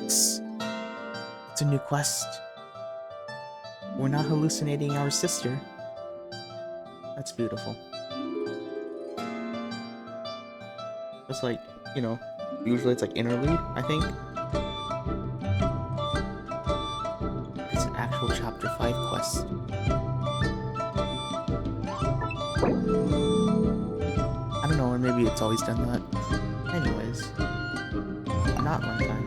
It's a new quest. We're not hallucinating our sister. That's beautiful. It's like, you know, usually it's like interlude, I think. It's an actual chapter 5 quest. I don't know, or maybe it's always done that. Anyways, not runtime.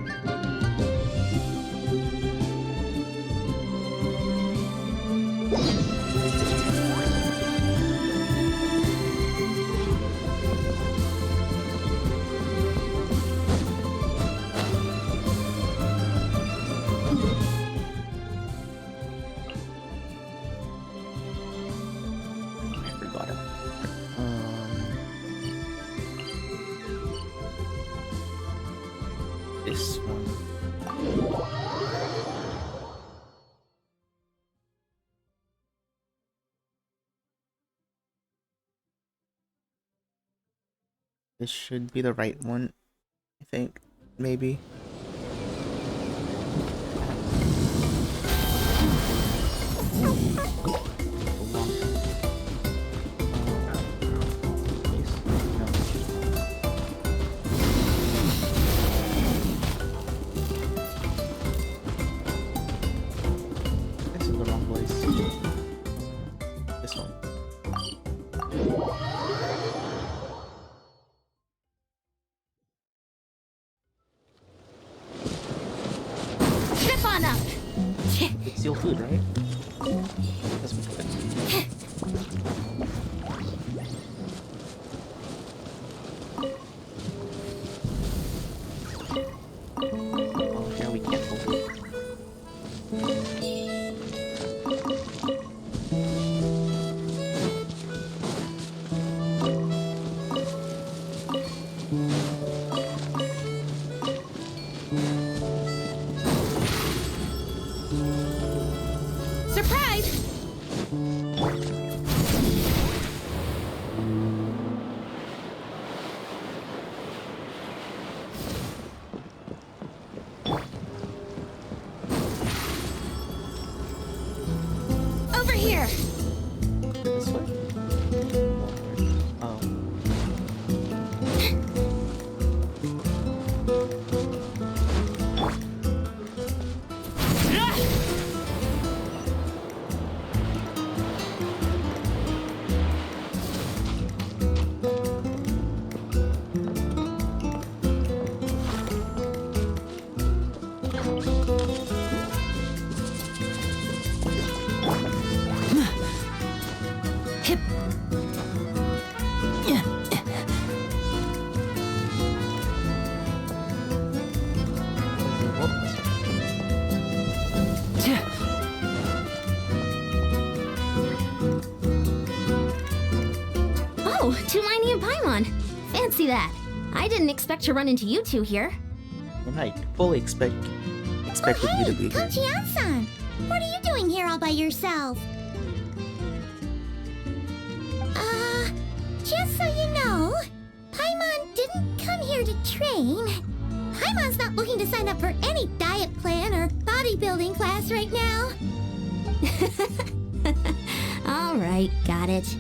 This one. This should be the right one, I think. Maybe. Steal food, right? That's what's good. Oh, yeah, we can't hold it. Two-Liney and Paimon. Fancy that. I didn't expect to run into you two here. And I fully expected you to be here. Kochian-san! What are you doing here all by yourself? Just so you know, Paimon didn't come here to train. Paimon's not looking to sign up for any diet plan or bodybuilding class right now. Alright, got it.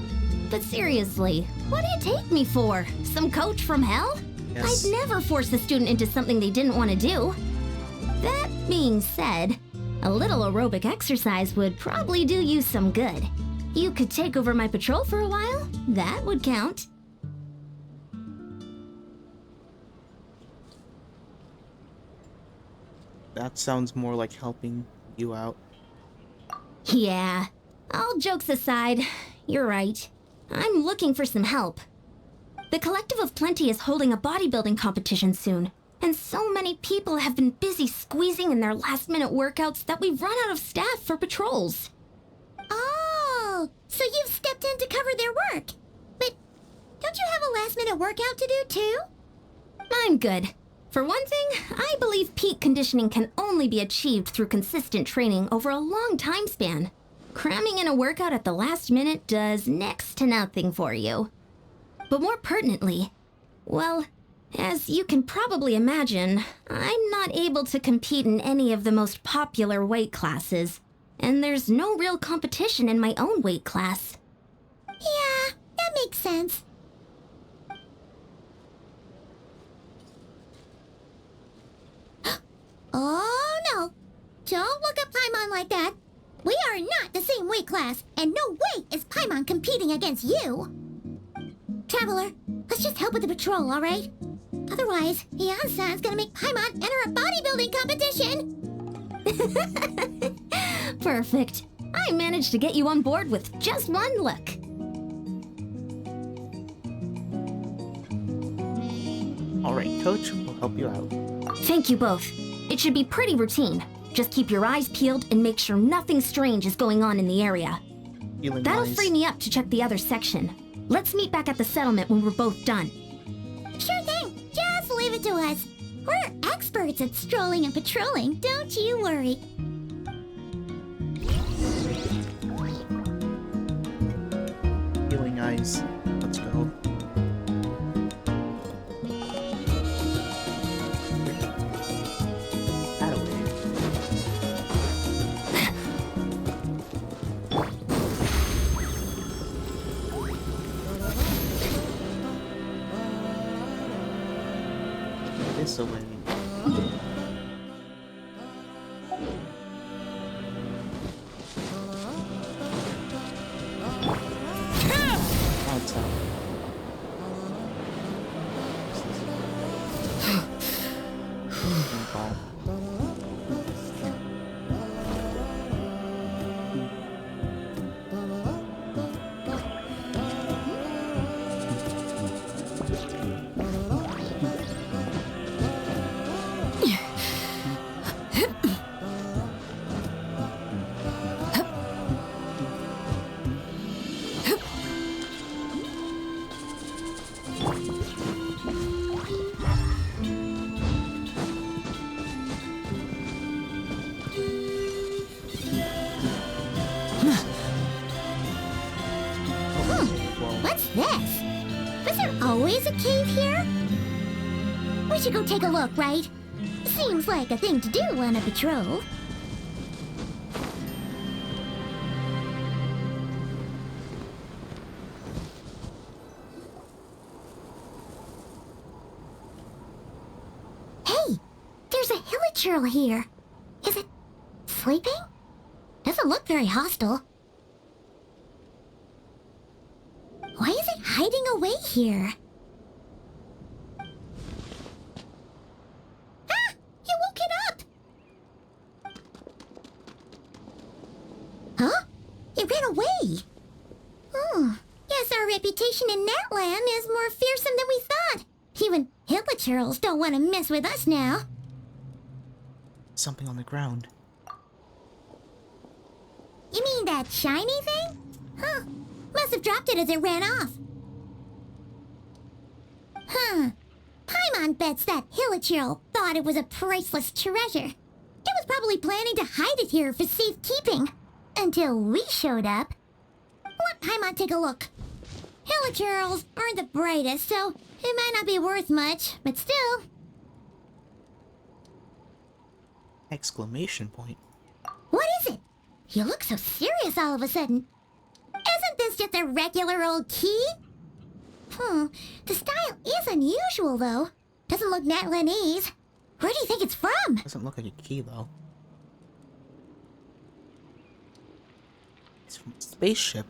But seriously, what do you take me for? Some coach from hell? Yes. I'd never force a student into something they didn't want to do. That being said, a little aerobic exercise would probably do you some good. You could take over my patrol for a while. That would count. That sounds more like helping you out. Yeah, all jokes aside, you're right. I'm looking for some help. The Collective of Plenty is holding a bodybuilding competition soon, and so many people have been busy squeezing in their last-minute workouts that we've run out of staff for patrols. Oh, so you've stepped in to cover their work. But don't you have a last-minute workout to do too? I'm good. For one thing, I believe peak conditioning can only be achieved through consistent training over a long time span. Cramming in a workout at the last minute does next to nothing for you. But more pertinently, well, As you can probably imagine, I'm not able to compete in any of the most popular weight classes, and there's no real competition in my own weight class. Yeah, that makes sense. Oh no! Don't look at Paimon like that. We are not the same weight class, and no way is Paimon competing against you. Traveler, let's just help with the patrol, alright? Otherwise, Yan-san's gonna make Paimon enter a bodybuilding competition! Perfect. I managed to get you on board with just one look. Alright, Coach, we'll help you out. Thank you both. It should be pretty routine. Just keep your eyes peeled and make sure nothing strange is going on in the area. Healing That'll wise. free me up to check the other section. Let's meet back at the settlement when we're both done. Sure thing, just leave it to us. We're experts at strolling and patrolling, don't you worry. Healing eyes. Let's go. That away. This away. That's out. Ball. What's this? Was there always a cave here? We should go take a look, right? Seems like a thing to do on a patrol. Hey, there's a hilichurl here. Is it sleeping? Doesn't look very hostile. Why is it hiding away here? Ah! You woke it up! Huh? It ran away. Oh, guess our reputation in that land is more fearsome than we thought. Even hilichurls don't want to mess with us now. Something on the ground. You mean that shiny thing? Huh. Must have dropped it as it ran off. Huh. Paimon bets that hilichurl thought it was a priceless treasure. It was probably planning to hide it here for safekeeping. Until we showed up. Let Paimon take a look. Hilichurls aren't the brightest, so it might not be worth much, but still. Exclamation point. What is it? You look so serious all of a sudden. Isn't this just a regular old key? The style is unusual, though. Doesn't look Natlanese. Where do you think it's from? Doesn't look like a key, though. It's from a spaceship.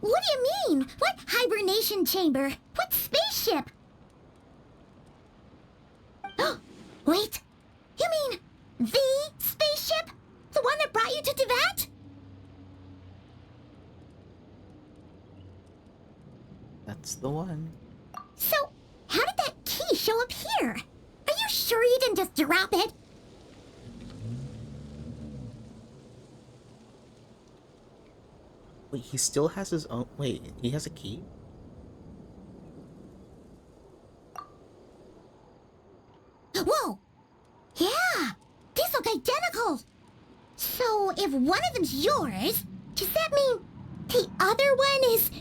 What do you mean? What hibernation chamber? What spaceship? Wait. You mean the spaceship? The one that brought you to Tibet? That's the one. So, how did that key show up here? Are you sure you didn't just drop it? Wait, he still has his own. Wait, he has a key? Whoa! Yeah! These look identical! So, if one of them's yours, does that mean the other one is...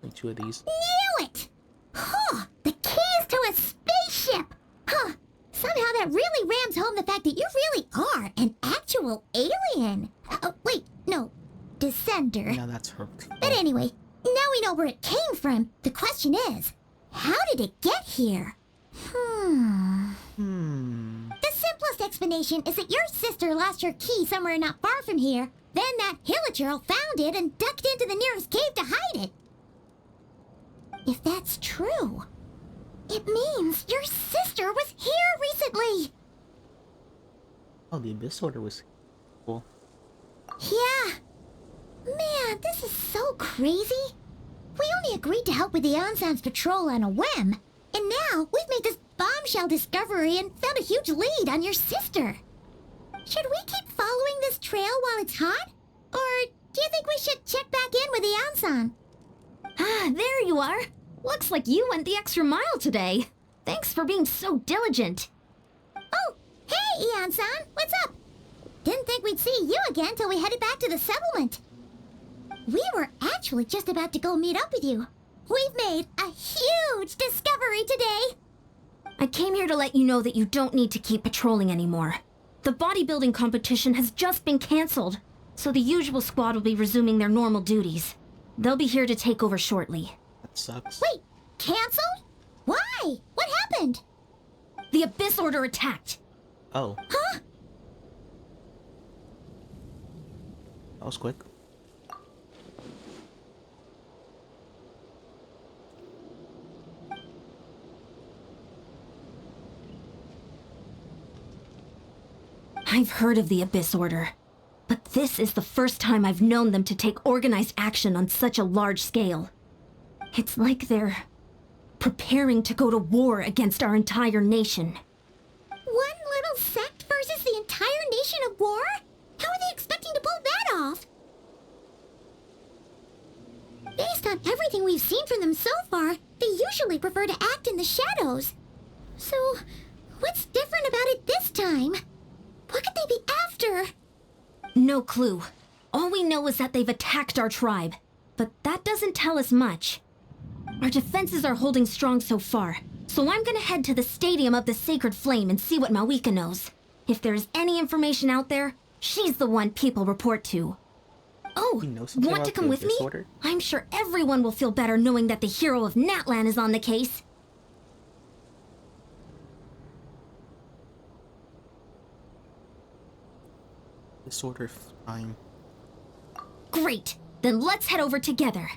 Like 2 of these. Knew it! Huh! The keys to a spaceship! Huh! Somehow that really rams home the fact that you really are an actual alien. Wait, no. Descender. Now that's her. But anyway, now we know where it came from. The question is, how did it get here? The simplest explanation is that your sister lost her key somewhere not far from here. Then that Hilichurl found it and ducked into the nearest cave to hide it. If that's true, it means your sister was here recently. Oh, the Abyss Order was cool. Yeah. Man, this is so crazy. We only agreed to help with the Ensemble patrol on a whim. And now we've made this bombshell discovery and found a huge lead on your sister. Should we keep following this trail while it's hot? Or do you think we should check back in with the Ansan? Ah, there you are. Looks like you went the extra mile today. Thanks for being so diligent. Oh, hey, Ian-san, what's up? Didn't think we'd see you again till we headed back to the settlement. We were actually just about to go meet up with you. We've made a huge discovery today. I came here to let you know that you don't need to keep patrolling anymore. The bodybuilding competition has just been canceled, so the usual squad will be resuming their normal duties. They'll be here to take over shortly. That sucks. Wait, canceled? Why? What happened? The Abyss Order attacked. Oh. Huh? That was quick. I've heard of the Abyss Order, but this is the first time I've known them to take organized action on such a large scale. It's like they're preparing to go to war against our entire nation. One little sect versus the entire nation of war? How are they expecting to pull that off? Based on everything we've seen from them so far, they usually prefer to act in the shadows. So, what's different about it this time? What could they be after? No clue. All we know is that they've attacked our tribe, but that doesn't tell us much. Our defenses are holding strong so far, so I'm gonna head to the Stadium of the Sacred Flame and see what Mawika knows. If there's any information out there, she's the one people report to. Oh, You know something want to about come the with me? Abyss Order? I'm sure everyone will feel better knowing that the hero of Natlan is on the case. This order, fine. Great, then let's head over together.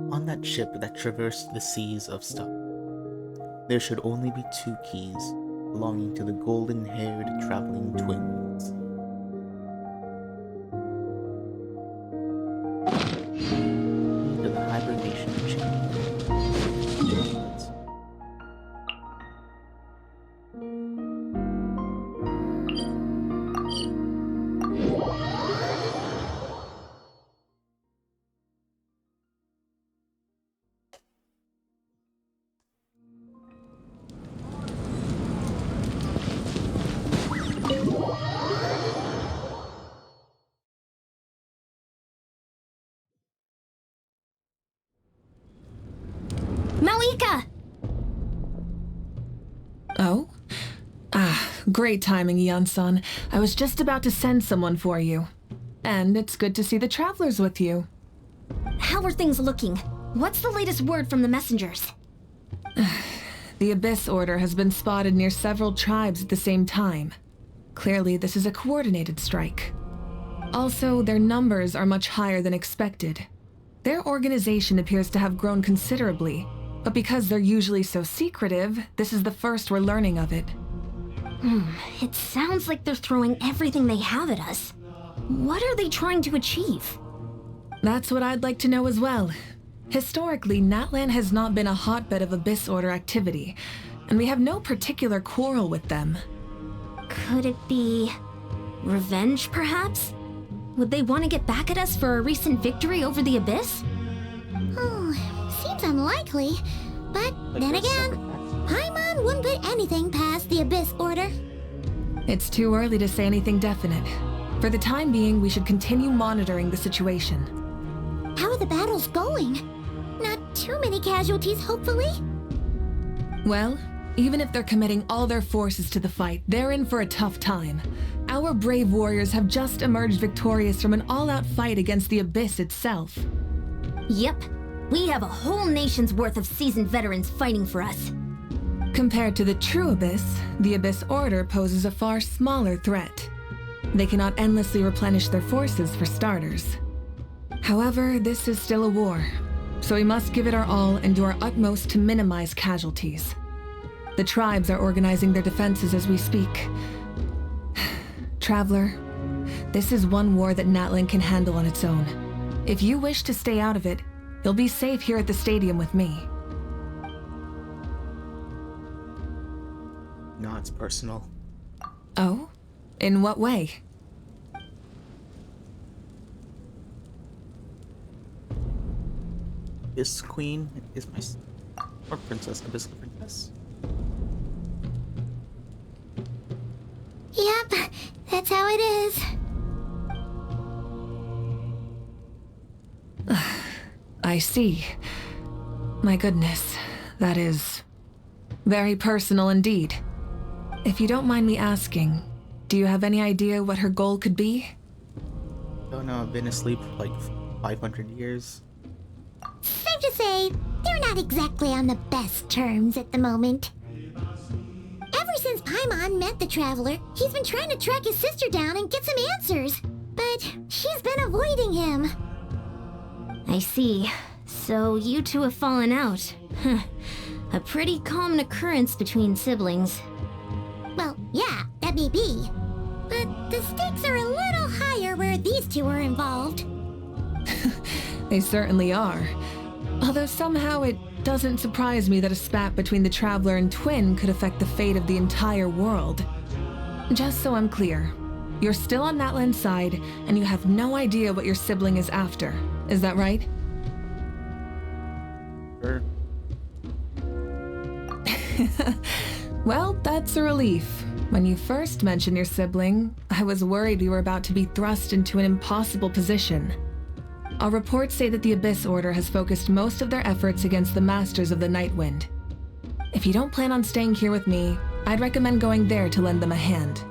On that ship that traversed the seas of stuff, there should only be 2 keys belonging to the golden-haired traveling twins. To the hibernation chamber. Mawika! Oh? Ah, great timing, Ian-san. I was just about to send someone for you. And it's good to see the travelers with you. How are things looking? What's the latest word from the messengers? The Abyss Order has been spotted near several tribes at the same time. Clearly, this is a coordinated strike. Also, their numbers are much higher than expected. Their organization appears to have grown considerably, but because they're usually so secretive, this is the first we're learning of it. It sounds like they're throwing everything they have at us. What are they trying to achieve? That's what I'd like to know as well. Historically, Natlan has not been a hotbed of Abyss Order activity, and we have no particular quarrel with them. Could it be Revenge, perhaps? Would they want to get back at us for a recent victory over the Abyss? Oh, seems unlikely. But Like then a again, separate Paimon wouldn't put anything past the Abyss Order. It's too early to say anything definite. For the time being, we should continue monitoring the situation. How are the battles going? Not too many casualties, hopefully? Well, even if they're committing all their forces to the fight, they're in for a tough time. Our brave warriors have just emerged victorious from an all-out fight against the Abyss itself. Yep. We have a whole nation's worth of seasoned veterans fighting for us. Compared to the true Abyss, the Abyss Order poses a far smaller threat. They cannot endlessly replenish their forces for starters. However, this is still a war, so we must give it our all and do our utmost to minimize casualties. The tribes are organizing their defenses as we speak. Traveler, this is one war that Natlan can handle on its own. If you wish to stay out of it, you'll be safe here at the stadium with me. No, it's personal. Oh? In what way? This queen is my or princess, abyssal princess. Yep, that's how it is. I see. My goodness, that is very personal indeed. If you don't mind me asking, do you have any idea what her goal could be? Don't know, I've been asleep for like 500 years. Safe to say, they're not exactly on the best terms at the moment. Ever since Paimon met the Traveler, he's been trying to track his sister down and get some answers. But she's been avoiding him. I see. So you two have fallen out. Huh. A pretty common occurrence between siblings. Well, yeah, that may be. But the stakes are a little higher where these two are involved. They certainly are. Although somehow it doesn't surprise me that a spat between the Traveler and Twin could affect the fate of the entire world. Just so I'm clear, you're still on Natlan's side, and you have no idea what your sibling is after. Is that right? Sure. Well, that's a relief. When you first mentioned your sibling, I was worried we were about to be thrust into an impossible position. Our reports say that the Abyss Order has focused most of their efforts against the Masters of the Nightwind. If you don't plan on staying here with me, I'd recommend going there to lend them a hand.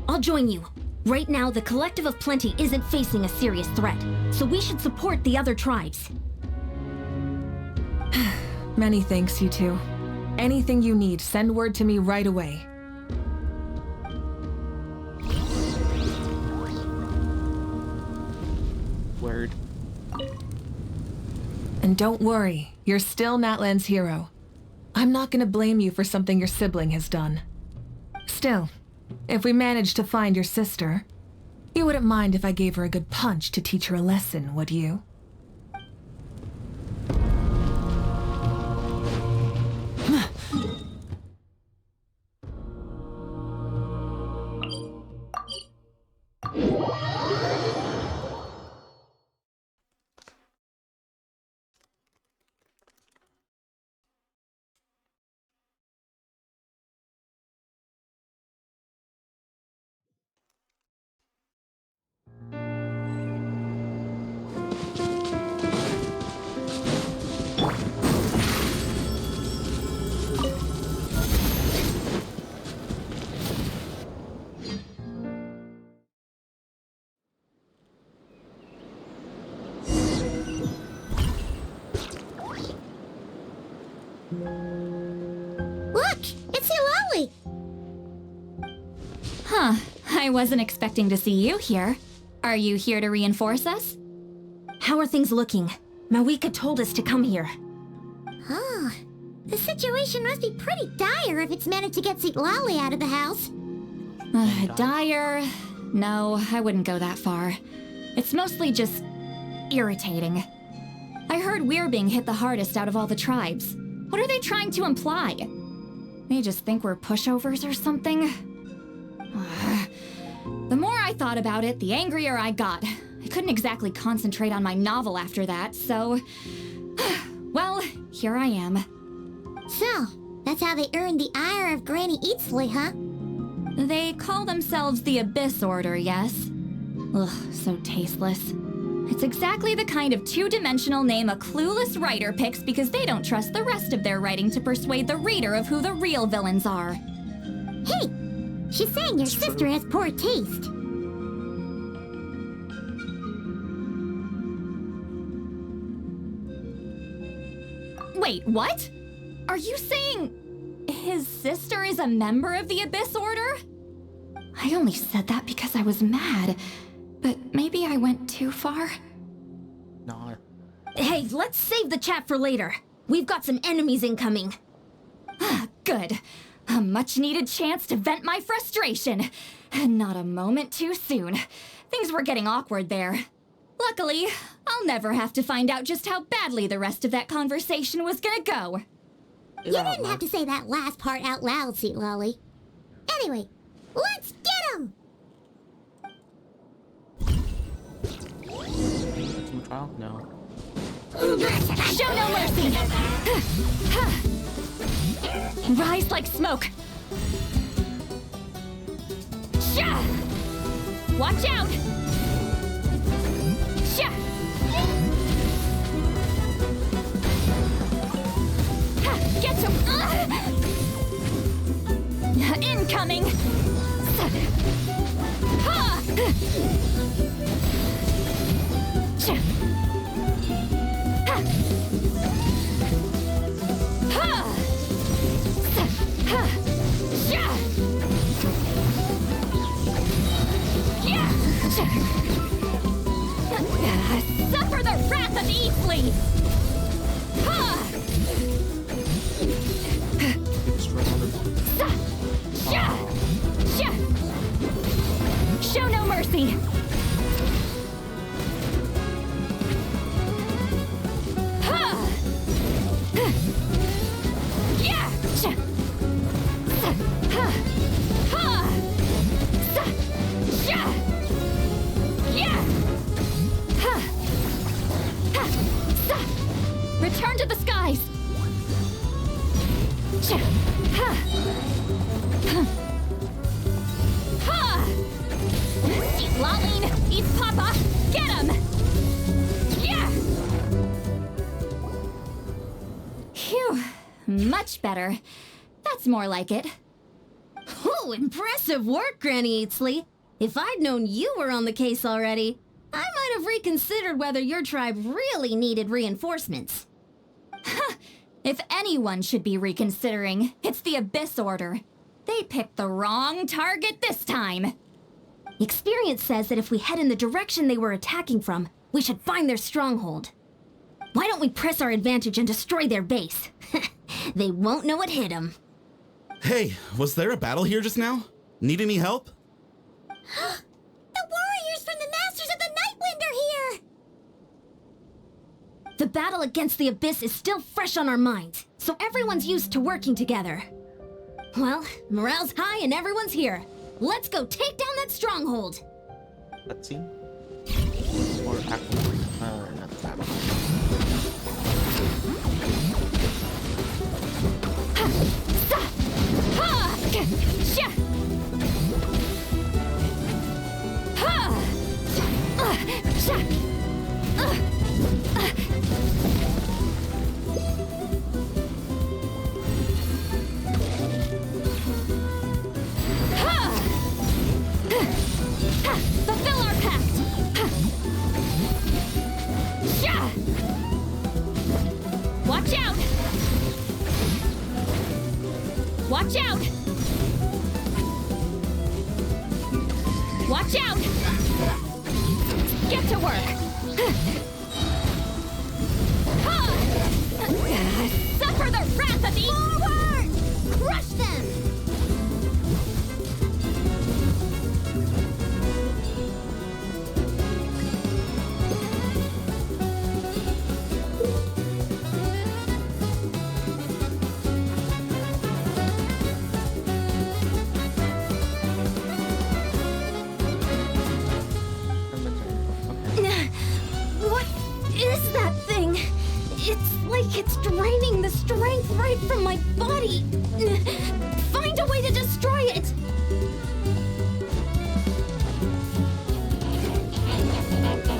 I'll join you. Right now, the Collective of Plenty isn't facing a serious threat, so we should support the other tribes. Many thanks, you two. Anything you need, send word to me right away. Word. And don't worry, you're still Natlan's hero. I'm not gonna blame you for something your sibling has done. Still, if we manage to find your sister, you wouldn't mind if I gave her a good punch to teach her a lesson, would you? Look, it's Eulalie! Huh, I wasn't expecting to see you here. Are you here to reinforce us? How are things looking? Mawika told us to come here. Huh. The situation must be pretty dire if it's managed to get Eulalie out of the house. Dire? No, I wouldn't go that far. It's mostly just irritating. I heard we're being hit the hardest out of all the tribes. What are they trying to imply? They just think we're pushovers or something. The more I thought about it, the angrier I got. I couldn't exactly concentrate on my novel after that, so... well, here I am. So, that's how they earned the ire of Granny Eatsley, huh? They call themselves the Abyss Order, yes? Ugh, so tasteless. It's exactly the kind of two-dimensional name a clueless writer picks because they don't trust the rest of their writing to persuade the reader of who the real villains are. Hey, she's saying your sister has poor taste. Wait, what? Are you saying his sister is a member of the Abyss Order? I only said that because I was mad, but maybe I went too far. Nah. Hey, let's save the chat for later. We've got some enemies incoming. Good. A much-needed chance to vent my frustration. Not a moment too soon. Things were getting awkward there. Luckily, I'll never have to find out just how badly the rest of that conversation was gonna go. You didn't have to say that last part out loud, Sweet Lolly. Anyway, let's get him! Team trial? No. Show no mercy! Rise like smoke! Sha! Watch out! Sha! Get him! Incoming! Ha! Sha! Ha! Ha! Ha! Sha! Yeah! Suffer the wrath of Eatsley! Ha! Sha! Sha! Show no mercy! Ha! Yeah! Sha! Ha! Ha! Sha! Yeah! Ha! Ha! Return to the skies! Sha! Ha! Ha! Eat Laline! Eat Papa! Get him! Yeah! Phew. Much better. That's more like it. Oh, impressive work, Granny Eatsley. If I'd known you were on the case already, I might have reconsidered whether your tribe really needed reinforcements. If anyone should be reconsidering, it's the Abyss Order. They picked the wrong target this time. Experience says that if we head in the direction they were attacking from, we should find their stronghold. Why don't we press our advantage and destroy their base? They won't know what hit them. Hey, was there a battle here just now? Need any help? The warriors from the Masters of the Nightwind are here! The battle against the Abyss is still fresh on our minds, so everyone's used to working together. Well, morale's high and everyone's here. Let's go take down that stronghold! Cutscene? Or actual? Not that. Fulfill our pact! Watch out! Watch out! Watch out! Get to work! Suffer the wrath of the... Forward! Crush them! is that thing? It's like it's draining the strength right from my body. Find a way to destroy it!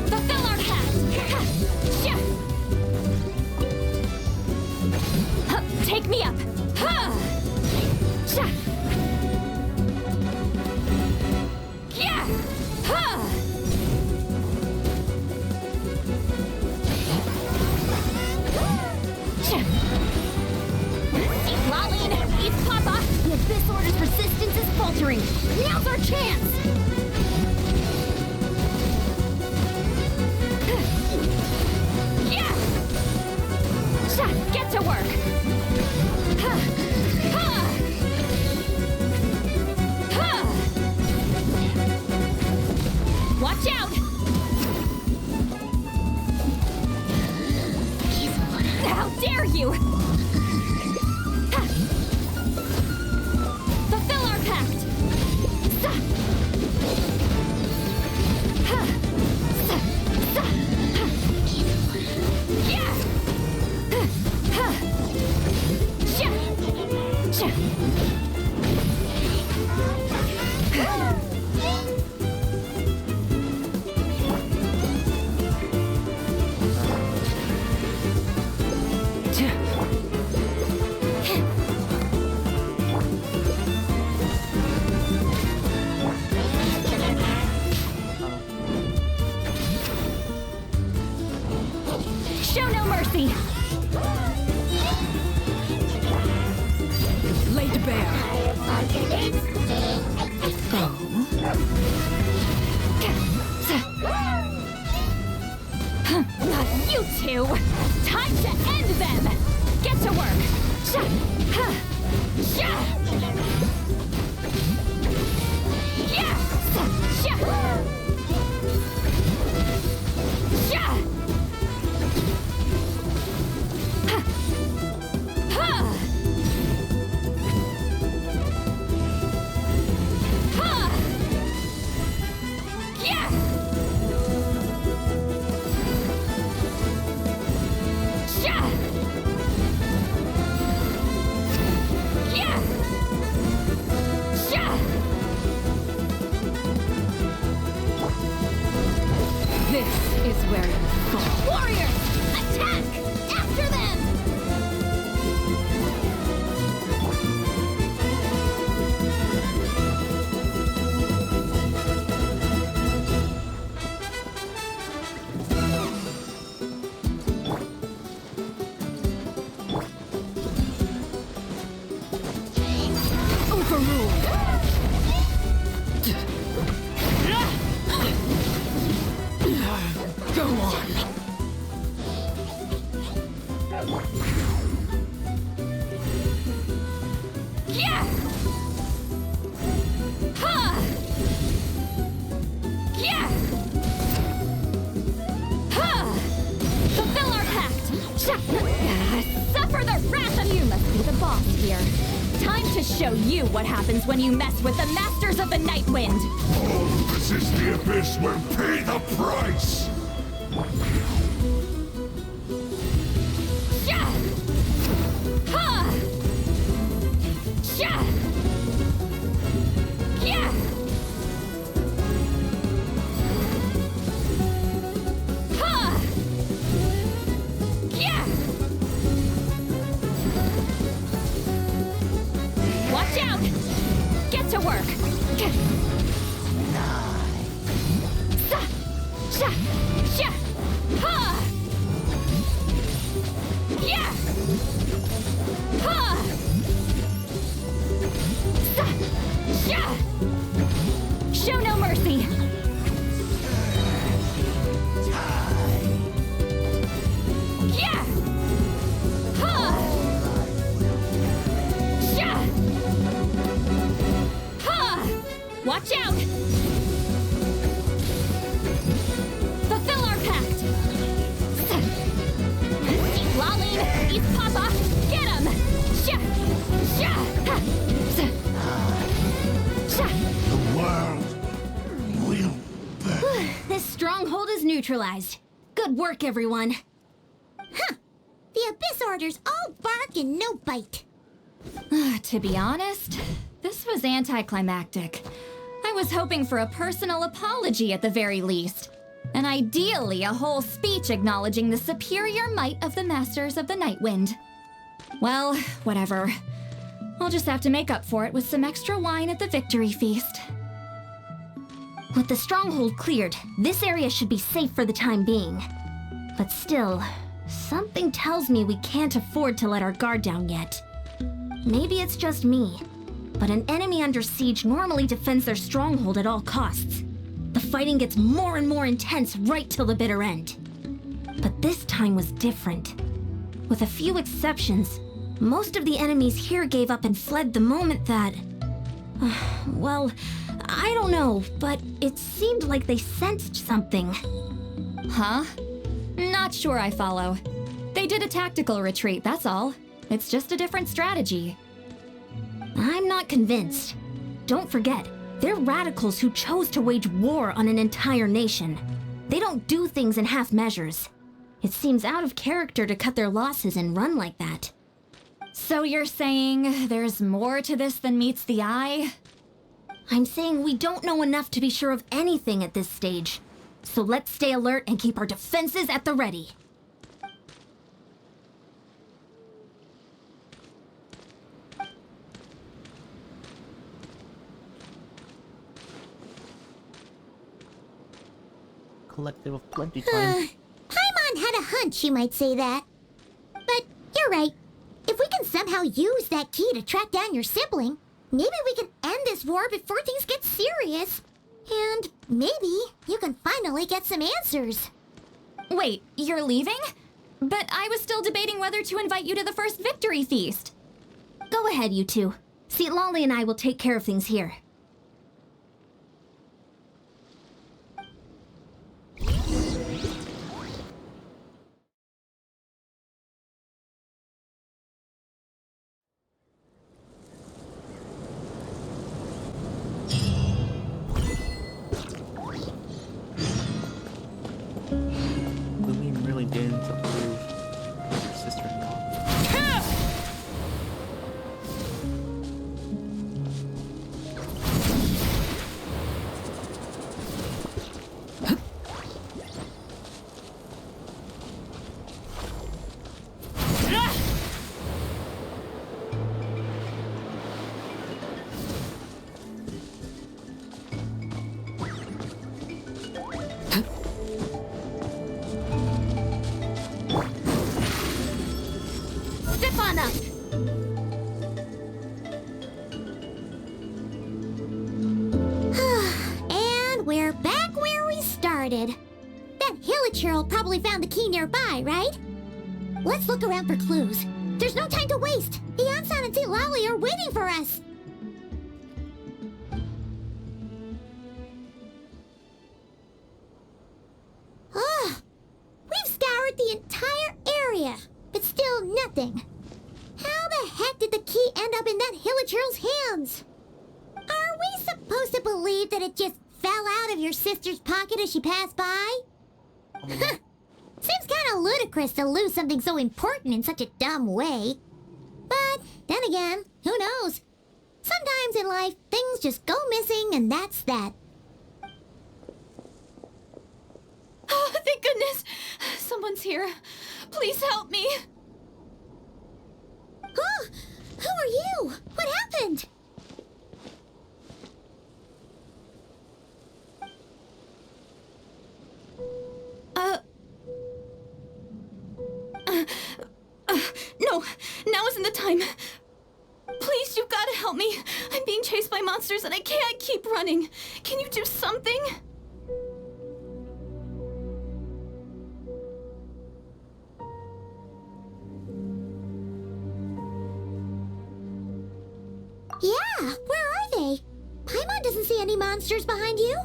Fulfill our pact! Take me up! This order's resistance is faltering. Now's our chance! Get to work! Watch out! How dare you! Show no mercy! Lay to bear. You two! Time to end them! Get to work! This is where you fall. Warriors, attack! After them! Overruled. Go on. Yeah. Ha. Yeah. Ha. Fulfill our pact. Suffer the wrath of you. Must be the boss here. Time to show you what happens when you mess with the masters of the Night Wind. All who resist the abyss will pay the price! Watch out! Get to work! Show no mercy! Watch out! Fulfill our pact! Lolly, eat Papa! Get him! The world will burn. This stronghold is neutralized. Good Good work, everyone. Huh. The Abyss Order's all bark and no bite. To be honest, this was anticlimactic. I was hoping for a personal apology at the very least. And ideally, a whole speech acknowledging the superior might of the Masters of the Nightwind. Well, whatever. I'll just have to make up for it with some extra wine at the victory feast. With the stronghold cleared, this area should be safe for the time being. But still, something tells me we can't afford to let our guard down yet. Maybe it's just me, but an enemy under siege normally defends their stronghold at all costs. The fighting gets more and more intense right till the bitter end. But this time was different. With a few exceptions, most of the enemies here gave up and fled the moment that... well, I don't know, but it seemed like they sensed something. Huh? Not sure I follow. They did a tactical retreat, that's all. It's just a different strategy. I'm not convinced. Don't forget, they're radicals who chose to wage war on an entire nation. They don't do things in half measures. It seems out of character to cut their losses and run like that. So you're saying there's more to this than meets the eye? I'm saying we don't know enough to be sure of anything at this stage. So let's stay alert and keep our defenses at the ready. Collective of plenty time. Paimon had a hunch you might say that. But you're right. If we can somehow use that key to track down your sibling, maybe we can end this war before things get serious. And maybe you can finally get some answers. Wait, you're leaving? But I was still debating whether to invite you to the first victory feast. Go ahead, you two. See, Lolly and I will take care of things here. Lumion really didn't approve of her sister-in-law. Step on up! And we're back where we started. That Hilichurl probably found the key nearby, right? Let's look around for clues. There's no time to waste. Yansan and Lolly are waiting for us. We've scoured the entire area, but still nothing. How the heck did the key end up in that Hilichurl's hands? Are we supposed to believe that it just fell out of your sister's pocket as she passed by? Seems kind of ludicrous to lose something so important in such a dumb way. But then again, who knows? Sometimes in life, things just go missing and that's that. Oh, thank goodness! Someone's here. Please help me. Huh? Who are you? What happened? No, now isn't the time. Please, you've got to help me. I'm being chased by monsters and I can't keep running. Can you do something? Yeah, where are they? Paimon doesn't see any monsters behind you.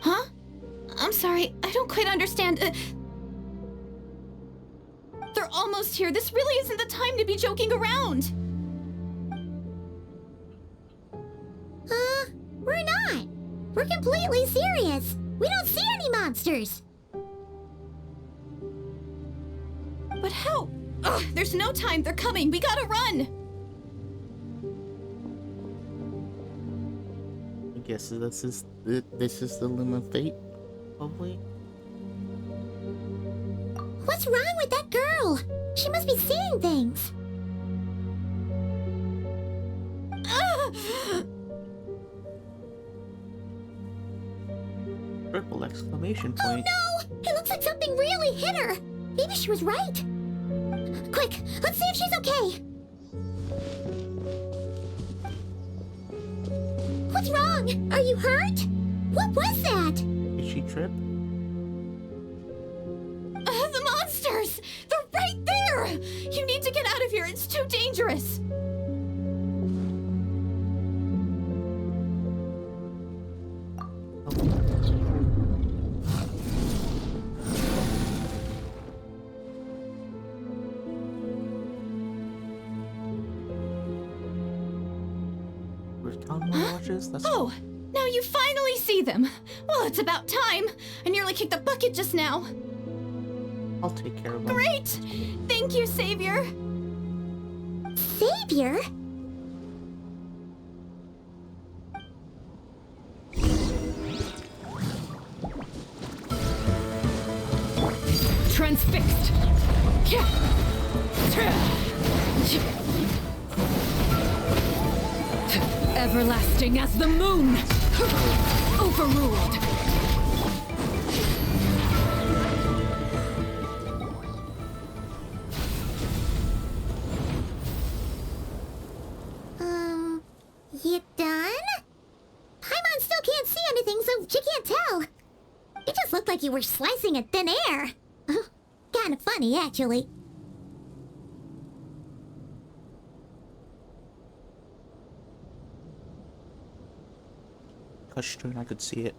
Huh? I'm sorry, I don't quite understand. They're almost here. This really isn't the time to be joking around. We're not. We're completely serious. We don't see any monsters. But how? Ugh, there's no time. They're coming. We gotta run. I guess this is the limb of fate, probably. What's wrong with that girl? She must be seeing things. Triple exclamation point. Oh no! It looks like something really hit her. Maybe she was right. Quick, let's see if she's okay. What's wrong? Are you hurt? What was that? Did she trip? The monsters! They're right there! You need to get out of here. It's too dangerous. Oh, now you finally see them. Well, it's about time. I nearly kicked the bucket just now. I'll take care of them. Great! Thank you, Savior. Savior? Transfixed. Everlasting as the moon. Overruled. You done? Paimon still can't see anything, so she can't tell. It just looked like you were slicing at thin air. Kind of funny, actually. Touchstone, I could see it.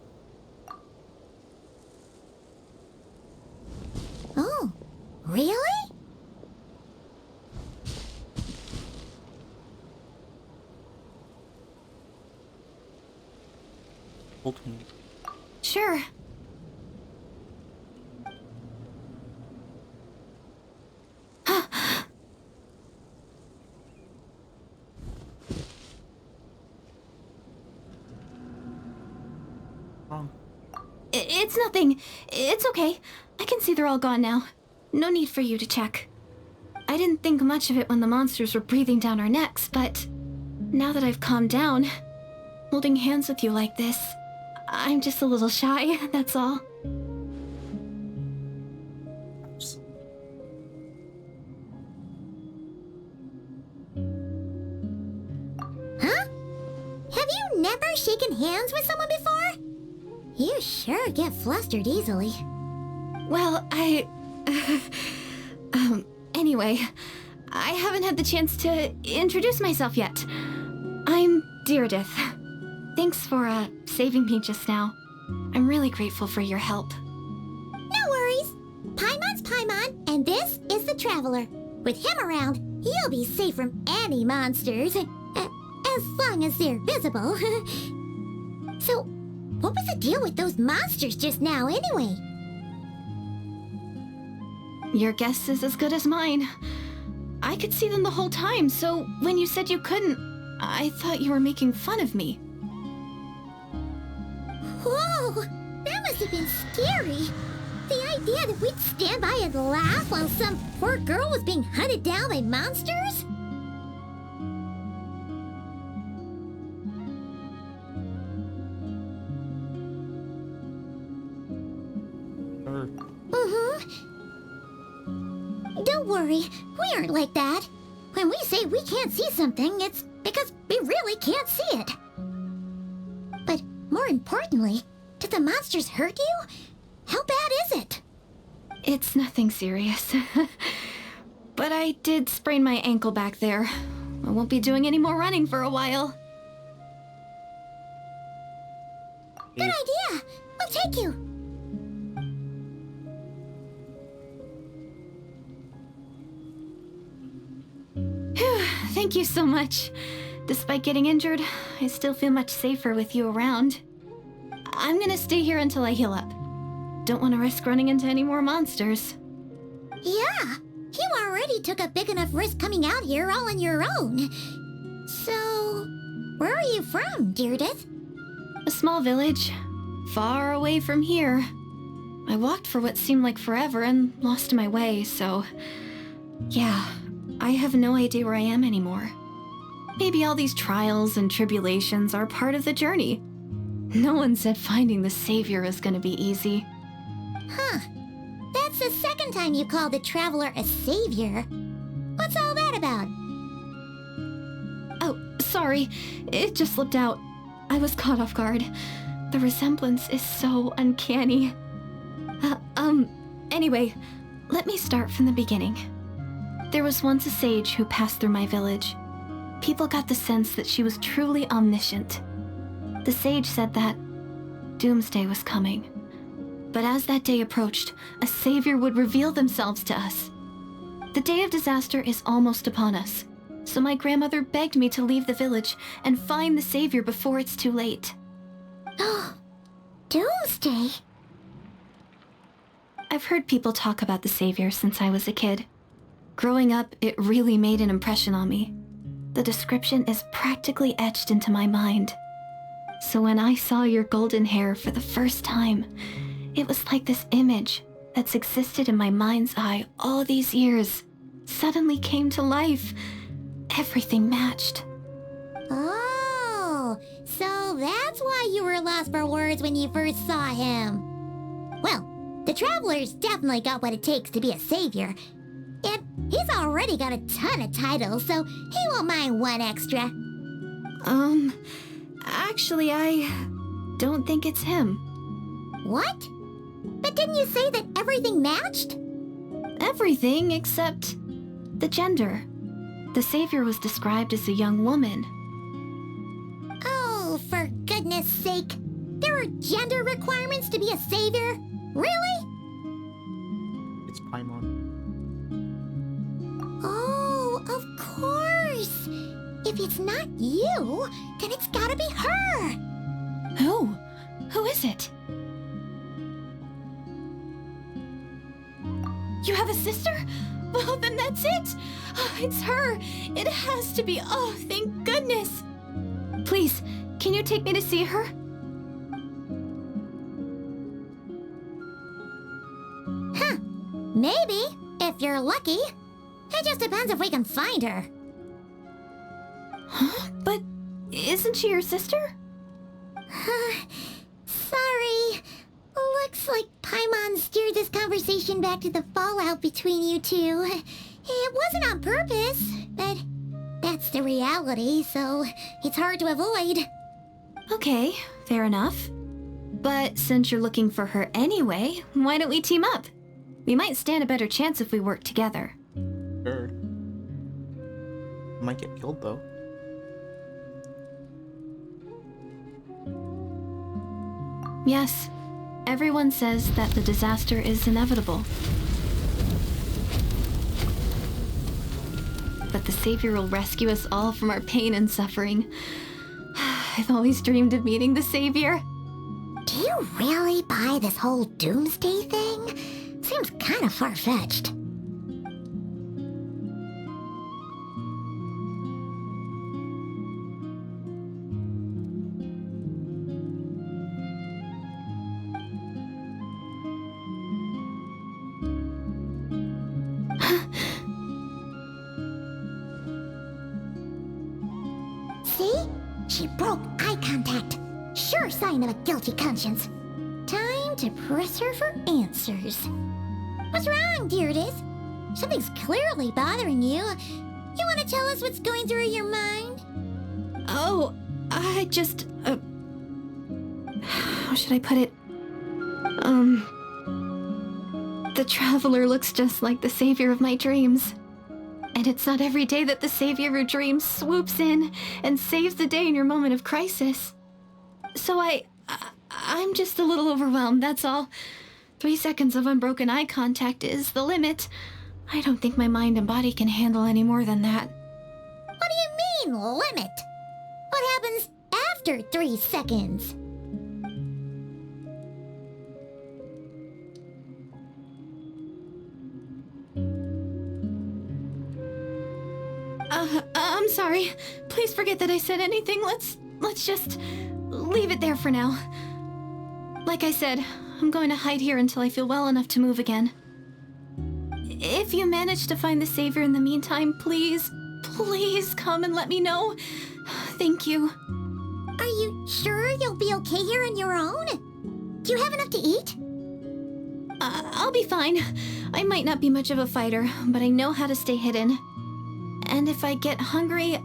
Oh, really? Hold me. Sure. It's nothing. It's okay. I can see they're all gone now. No need for you to check. I didn't think much of it when the monsters were breathing down our necks, but now that I've calmed down, holding hands with you like this, I'm just a little shy, that's all. Huh? Have you never shaken hands with someone before? You sure get flustered easily. Well, anyway, I haven't had the chance to introduce myself yet. I'm Deirdith. Thanks for, saving me just now. I'm really grateful for your help. No worries. Paimon's Paimon, and this is the Traveler. With him around, you'll be safe from any monsters. As long as they're visible. So, what was the deal with those monsters just now, anyway? Your guess is as good as mine. I could see them the whole time, so when you said you couldn't, I thought you were making fun of me. Whoa! That must have been scary. The idea that we'd stand by and laugh while some poor girl was being hunted down by monsters? Don't worry, we aren't like that. When we say we can't see something, it's because we really can't see it. But more importantly, did the monsters hurt you? How bad is it? It's nothing serious. But I did sprain my ankle back there. I won't be doing any more running for a while. Good idea! We'll take you! Thank you so much. Despite getting injured, I still feel much safer with you around. I'm gonna stay here until I heal up. Don't want to risk running into any more monsters. Yeah, you already took a big enough risk coming out here all on your own. So, where are you from, Deirdith? A small village, far away from here. I walked for what seemed like forever and lost my way, so... yeah, I have no idea where I am anymore. Maybe all these trials and tribulations are part of the journey. No one said finding the Savior is gonna be easy. Huh. That's the second time you called the Traveler a savior. What's all that about? Oh, sorry. It just slipped out. I was caught off guard. The resemblance is so uncanny. Anyway, let me start from the beginning. There was once a sage who passed through my village. People got the sense that she was truly omniscient. The sage said that doomsday was coming. But as that day approached, a savior would reveal themselves to us. The day of disaster is almost upon us, so my grandmother begged me to leave the village and find the savior before it's too late. Doomsday? I've heard people talk about the savior since I was a kid. Growing up, it really made an impression on me. The description is practically etched into my mind. So when I saw your golden hair for the first time, it was like this image that's existed in my mind's eye all these years suddenly came to life. Everything matched. Oh, so that's why you were lost for words when you first saw him. Well, the Traveler's definitely got what it takes to be a savior. And he's already got a ton of titles, so he won't mind one extra. Actually, I don't think it's him. What? But didn't you say that everything matched? Everything except the gender. The savior was described as a young woman. Oh, for goodness sake. There are gender requirements to be a savior? Really? It's Paimon. Oh, of course. If it's not you, then it's gotta be her. Who? Who is it? You have a sister? Well, then that's it. It's her. It has to be. Oh, thank goodness. Please, can you take me to see her? Huh. Maybe, if you're lucky. It just depends if we can find her. Huh? But isn't she your sister? Sorry. Looks like Paimon steered this conversation back to the fallout between you two. It wasn't on purpose, but that's the reality, so it's hard to avoid. Okay, fair enough. But since you're looking for her anyway, why don't we team up? We might stand a better chance if we work together. Sure. Might get killed though. Yes, everyone says that the disaster is inevitable. But the Savior will rescue us all from our pain and suffering. I've always dreamed of meeting the Savior. Do you really buy this whole doomsday thing? Seems kind of far-fetched. See? She broke eye contact. Sure sign of a guilty conscience. Time to press her for answers. What's wrong, Deirdith? Something's clearly bothering you. You want to tell us what's going through your mind? Oh, I just... how should I put it? The Traveler looks just like the savior of my dreams. And it's not every day that the savior of your dreams swoops in and saves the day in your moment of crisis. So I'm just a little overwhelmed, that's all. 3 seconds of unbroken eye contact is the limit. I don't think my mind and body can handle any more than that. What do you mean, limit? What happens after 3 seconds? I'm sorry. Please forget that I said anything. Let's just leave it there for now. Like I said, I'm going to hide here until I feel well enough to move again. If you manage to find the Savior in the meantime, please come and let me know. Thank you. Are you sure you'll be okay here on your own? Do you have enough to eat? I'll be fine. I might not be much of a fighter, but I know how to stay hidden. And if I get hungry,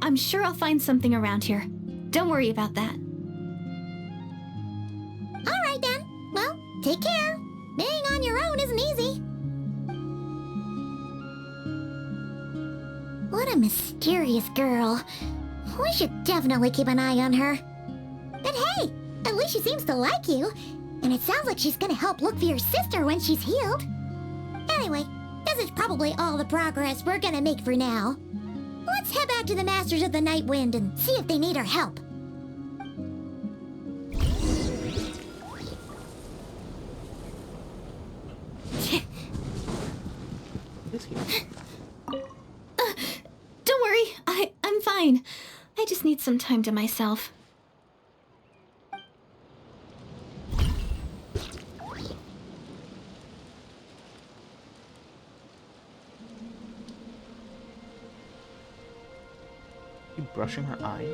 I'm sure I'll find something around here. Don't worry about that. All right then. Well, take care. Being on your own isn't easy. What a mysterious girl. We should definitely keep an eye on her. But hey, at least she seems to like you. And it sounds like she's gonna help look for your sister when she's healed. Anyway, this is probably all the progress we're gonna make for now. Let's head back to the Masters of the Night Wind and see if they need our help. Don't worry, I'm fine. I just need some time to myself. You brushing her eye?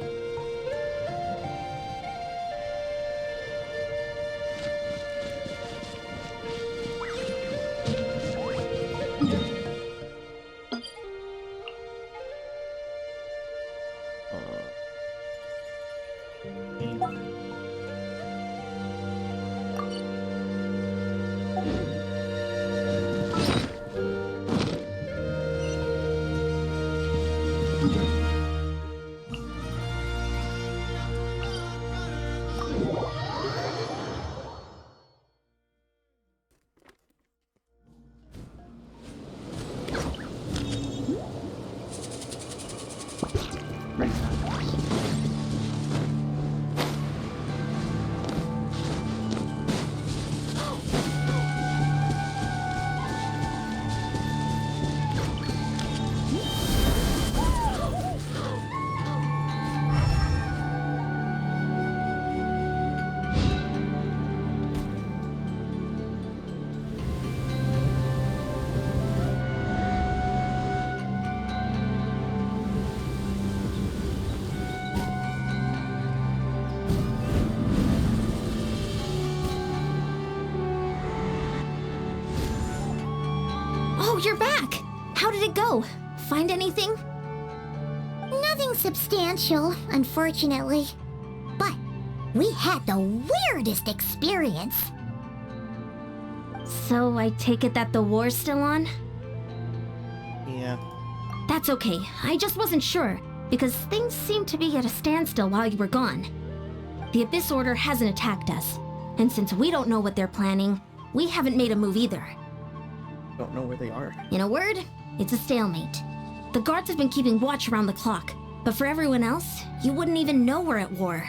Oh, you're back! How did it go? Find anything? Nothing substantial, unfortunately. But we had the weirdest experience. So I take it that the war's still on? Yeah. That's okay. I just wasn't sure, because things seemed to be at a standstill while you were gone. The Abyss Order hasn't attacked us, and since we don't know what they're planning, we haven't made a move either. Don't know where they are. In a word, it's a stalemate. The guards have been keeping watch around the clock, but for everyone else, you wouldn't even know we're at war.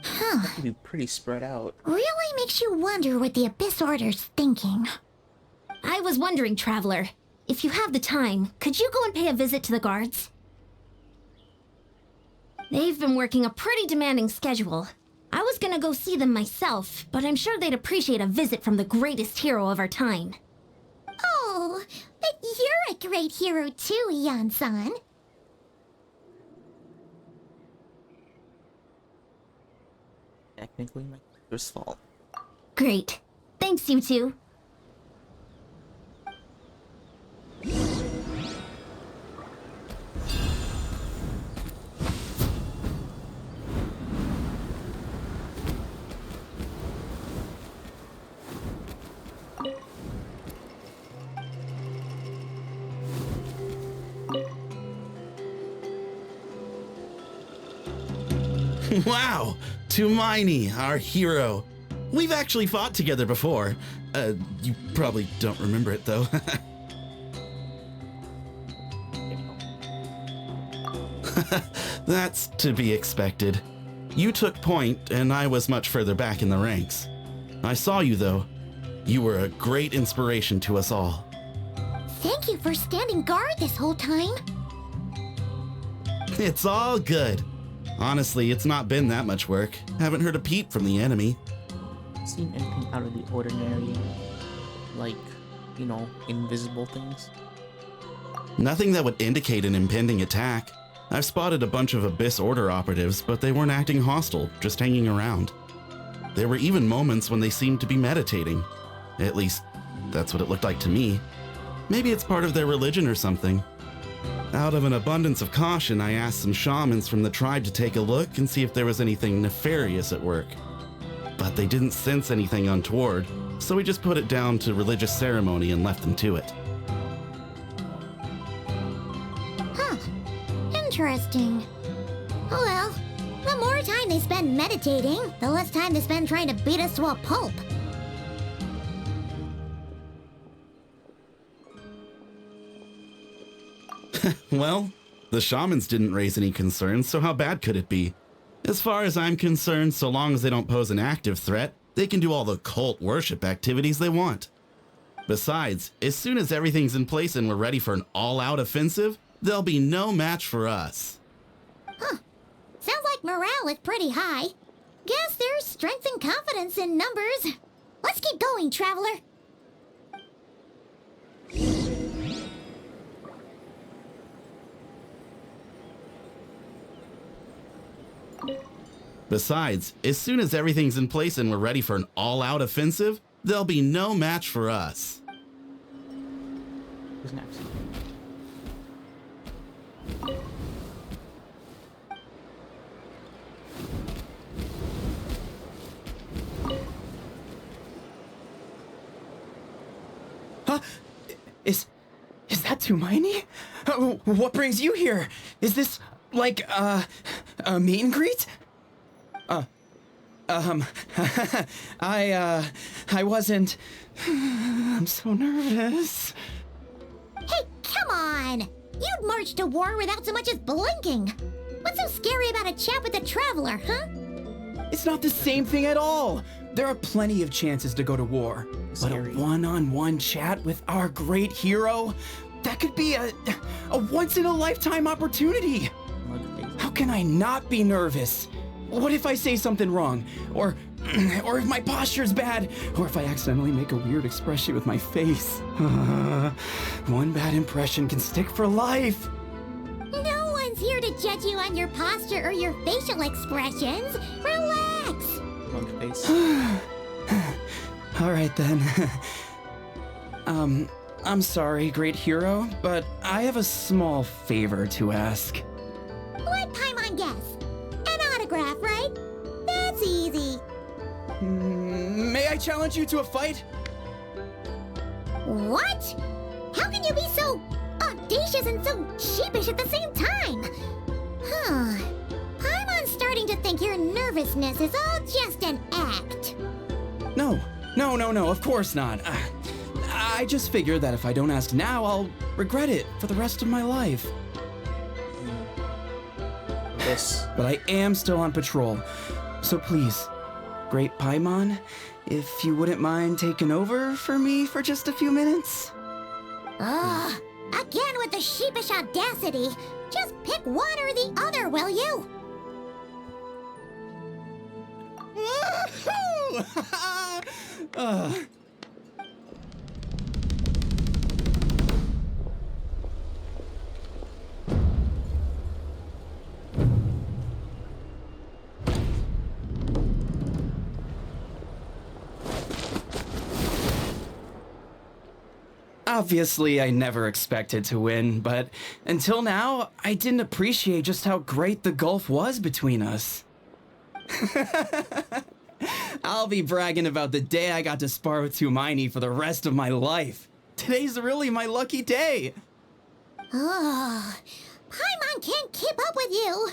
Huh. Could be pretty spread out. Really makes you wonder what the Abyss Order's thinking. I was wondering, Traveler, if you have the time, could you go and pay a visit to the guards? They've been working a pretty demanding schedule. I was gonna go see them myself, but I'm sure they'd appreciate a visit from the greatest hero of our time. Oh, but you're a great hero too, Yan-san. Technically my sister's fault. Great. Thanks, you two. Wow! Tumaini, our hero. We've actually fought together before. You probably don't remember it, though. That's to be expected. You took point, and I was much further back in the ranks. I saw you, though. You were a great inspiration to us all. Thank you for standing guard this whole time. It's all good. Honestly, it's not been that much work. Haven't heard a peep from the enemy. Seen anything out of the ordinary? Like, you know, invisible things? Nothing that would indicate an impending attack. I've spotted a bunch of Abyss Order operatives, but they weren't acting hostile, just hanging around. There were even moments when they seemed to be meditating. At least, that's what it looked like to me. Maybe it's part of their religion or something. Out of an abundance of caution, I asked some shamans from the tribe to take a look and see if there was anything nefarious at work. But they didn't sense anything untoward, so we just put it down to religious ceremony and left them to it. Huh. Interesting. Oh well, the more time they spend meditating, the less time they spend trying to beat us to a pulp. Well, the shamans didn't raise any concerns, so how bad could it be? As far as I'm concerned, so long as they don't pose an active threat, they can do all the cult worship activities they want. Besides, as soon as everything's in place and we're ready for an all-out offensive, there'll be no match for us. Huh. Sounds like morale is pretty high. Guess there's strength and confidence in numbers. Let's keep going, Traveler. Besides, as soon as everything's in place and we're ready for an all-out offensive, there'll be no match for us. Who's next? Huh? Is that Tumaini? What brings you here? Is this like a meet and greet? I wasn't. I'm so nervous. Hey, come on! You'd march to war without so much as blinking. What's so scary about a chat with a Traveler, huh? It's not the same thing at all. There are plenty of chances to go to war. Scary. But a one-on-one chat with our great hero, that could be a once-in-a-lifetime opportunity. How can I not be nervous? What if I say something wrong? Or if my posture's bad? Or if I accidentally make a weird expression with my face? One bad impression can stick for life. No one's here to judge you on your posture or your facial expressions. Relax! Monkey face. All right then. I'm sorry, great hero, but I have a small favor to ask. Let Paimon guess. An autograph, right? That's easy. May I challenge you to a fight? What? How can you be so audacious and so sheepish at the same time? Huh. Paimon's starting to think your nervousness is all just an act. No, of course not. I just figured that if I don't ask now, I'll regret it for the rest of my life. This. But I am still on patrol, so please, Great Paimon, if you wouldn't mind taking over for me for just a few minutes? Ugh. Again with the sheepish audacity. Just pick one or the other, will you? Obviously, I never expected to win, but until now, I didn't appreciate just how great the gulf was between us. I'll be bragging about the day I got to spar with Tumaini for the rest of my life. Today's really my lucky day. Ugh. Paimon can't keep up with you.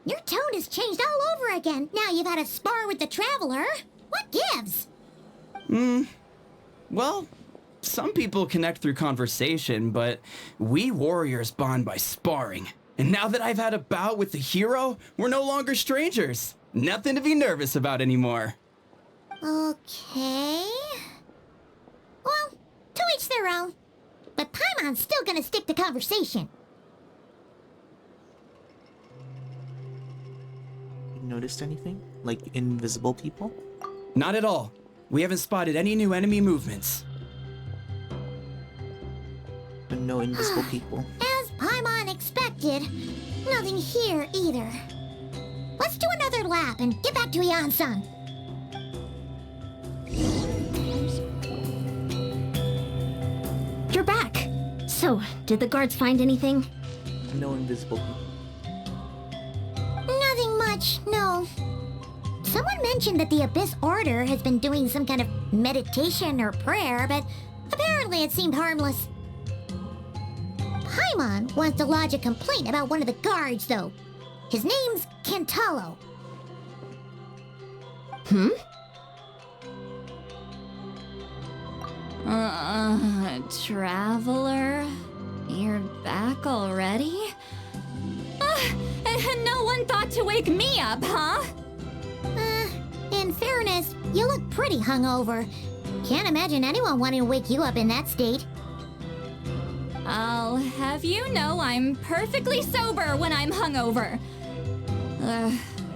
Your tone has changed all over again. Now you've had a spar with the Traveler. What gives? Well, some people connect through conversation, but we warriors bond by sparring. And now that I've had a bout with the hero, we're no longer strangers. Nothing to be nervous about anymore. Okay. Well, to each their own. but Paimon's still gonna stick to conversation. You noticed anything? Like invisible people? Not at all. We haven't spotted any new enemy movements. And no invisible people. As Paimon expected, nothing here either. Let's do another lap and get back to Yan-san. You're back. So, did the guards find anything? No invisible people. Nothing much, no. Someone mentioned that the Abyss Order has been doing some kind of meditation or prayer, but apparently it seemed harmless. Paimon wants to lodge a complaint about one of the guards, though. His name's Kentaro. Traveler? You're back already? No one thought to wake me up, huh? In fairness, you look pretty hungover. Can't imagine anyone wanting to wake you up in that state. I'll have you know I'm perfectly sober when I'm hungover.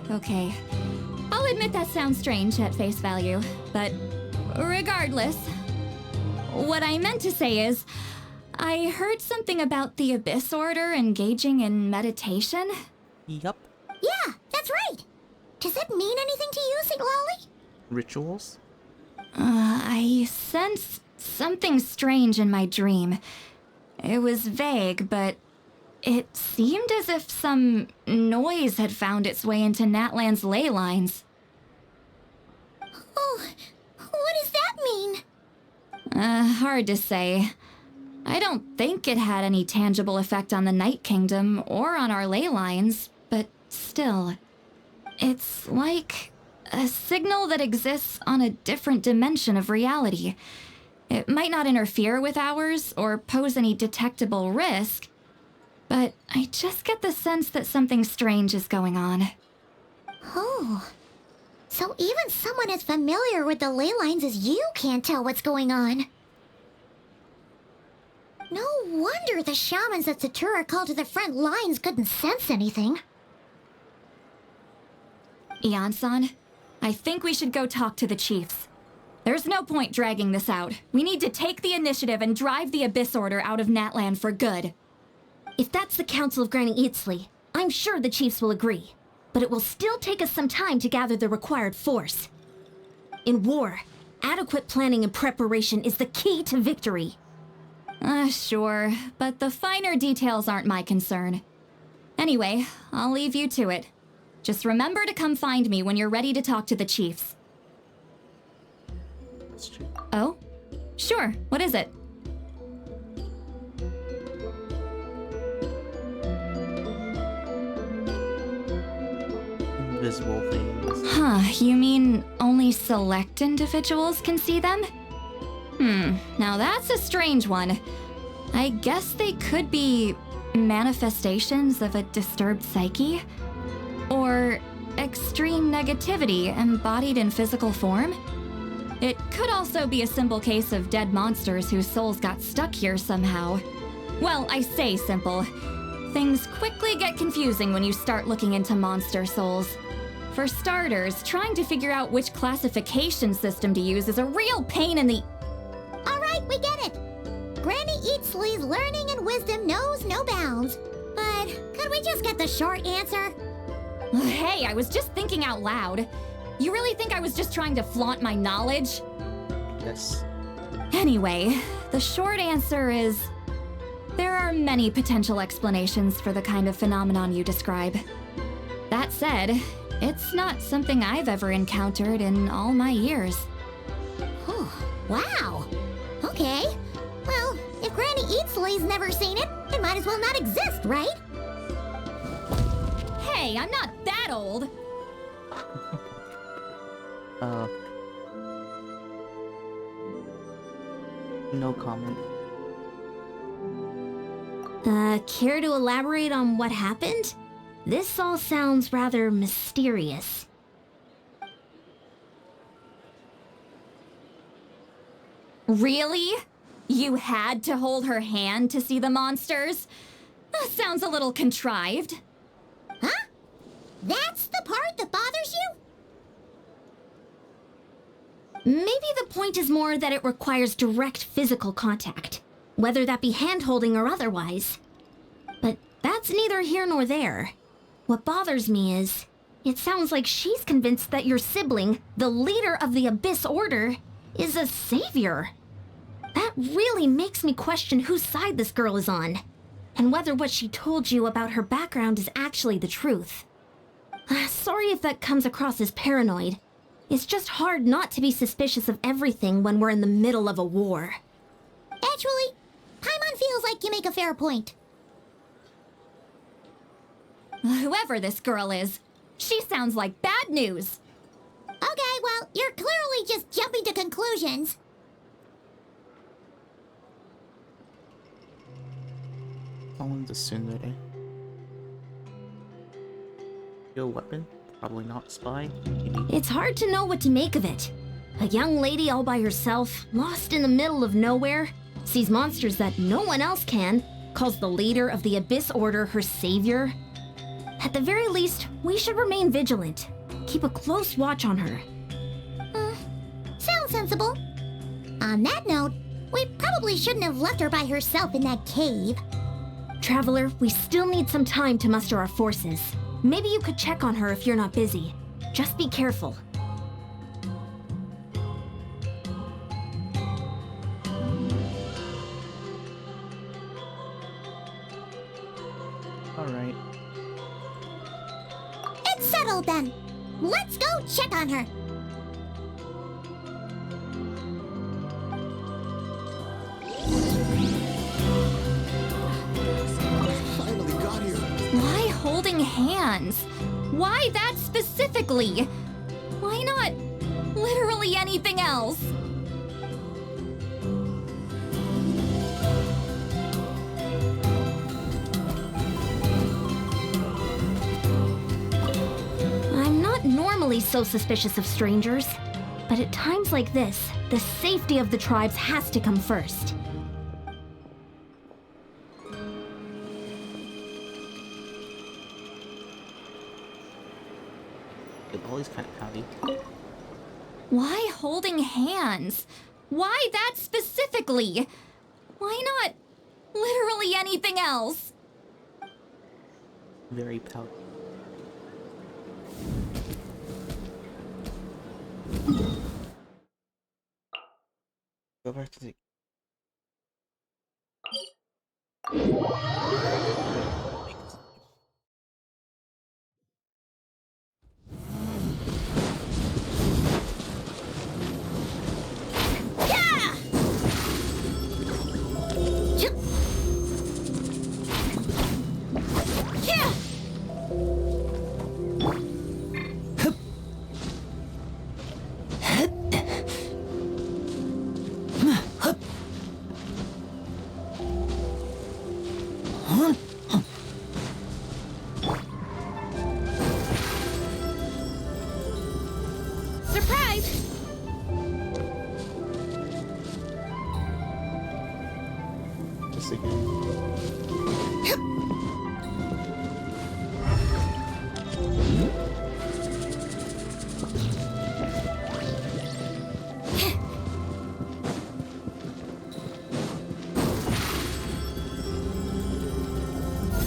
Okay. I'll admit that sounds strange at face value, but regardless, what I meant to say is, I heard something about the Abyss Order engaging in meditation. Yup. Yeah, that's right. Does it mean anything to you, St. Lolly? Rituals? I sensed something strange in my dream. It was vague, but it seemed as if some noise had found its way into Natlan's ley lines. Oh, what does that mean? Hard to say. I don't think it had any tangible effect on the Night Kingdom or on our ley lines, but still. It's like a signal that exists on a different dimension of reality. It might not interfere with ours or pose any detectable risk, but I just get the sense that something strange is going on. Oh, so even someone as familiar with the ley lines as you can't tell what's going on. No wonder the shamans that Satura called to the front lines couldn't sense anything. Ian-san, I think we should go talk to the chiefs. There's no point dragging this out. We need to take the initiative and drive the Abyss Order out of Natlan for good. If that's the Council of Granny Eatsley, I'm sure the chiefs will agree. But it will still take us some time to gather the required force. In war, adequate planning and preparation is the key to victory. Sure, but the finer details aren't my concern. Anyway, I'll leave you to it. Just remember to come find me when you're ready to talk to the chiefs. That's true. Oh? Sure, what is it? Invisible things. Huh, you mean only select individuals can see them? Now that's a strange one. I guess they could be manifestations of a disturbed psyche? Or extreme negativity embodied in physical form? It could also be a simple case of dead monsters whose souls got stuck here somehow. Well, I say simple. Things quickly get confusing when you start looking into monster souls. For starters, trying to figure out which classification system to use is a real pain in the... Alright, we get it. Granny Eatsley's learning and wisdom knows no bounds. But could we just get the short answer? Hey, I was just thinking out loud. You really think I was just trying to flaunt my knowledge? Yes. Anyway, the short answer is... there are many potential explanations for the kind of phenomenon you describe. That said, it's not something I've ever encountered in all my years. Wow. Okay. Well, if Granny Eatsley's never seen it, it might as well not exist, right? Hey, I'm not that old! No comment. Care to elaborate on what happened? This all sounds rather mysterious. Really? You had to hold her hand to see the monsters? Sounds a little contrived. Huh? That's the part that bothers you? Maybe the point is more that it requires direct physical contact, whether that be hand-holding or otherwise. But that's neither here nor there. What bothers me is, it sounds like she's convinced that your sibling, the leader of the Abyss Order, is a savior. That really makes me question whose side this girl is on, and whether what she told you about her background is actually the truth. Sorry if that comes across as paranoid. It's just hard not to be suspicious of everything when we're in the middle of a war. Actually, Paimon feels like you make a fair point. Whoever this girl is, she sounds like bad news. Okay, well, you're clearly just jumping to conclusions. Someone's a tsundere. Your weapon? Probably not spy. Maybe. It's hard to know what to make of it. A young lady all by herself, lost in the middle of nowhere, sees monsters that no one else can, calls the leader of the Abyss Order her savior. At the very least, we should remain vigilant. Keep a close watch on her. Sounds sensible. On that note, we probably shouldn't have left her by herself in that cave. Traveler, we still need some time to muster our forces. Maybe you could check on her if you're not busy. Just be careful. Alright. It's settled then. Let's go check on her. Finally got here. Why holding hands? Why that specifically? Why not literally anything else? I'm not normally so suspicious of strangers, but at times like this, the safety of the tribes has to come first. It always kind of heavy. Why holding hands? Why that specifically? Why not literally anything else? Very pouty. Go back to the... Surprise! Just again.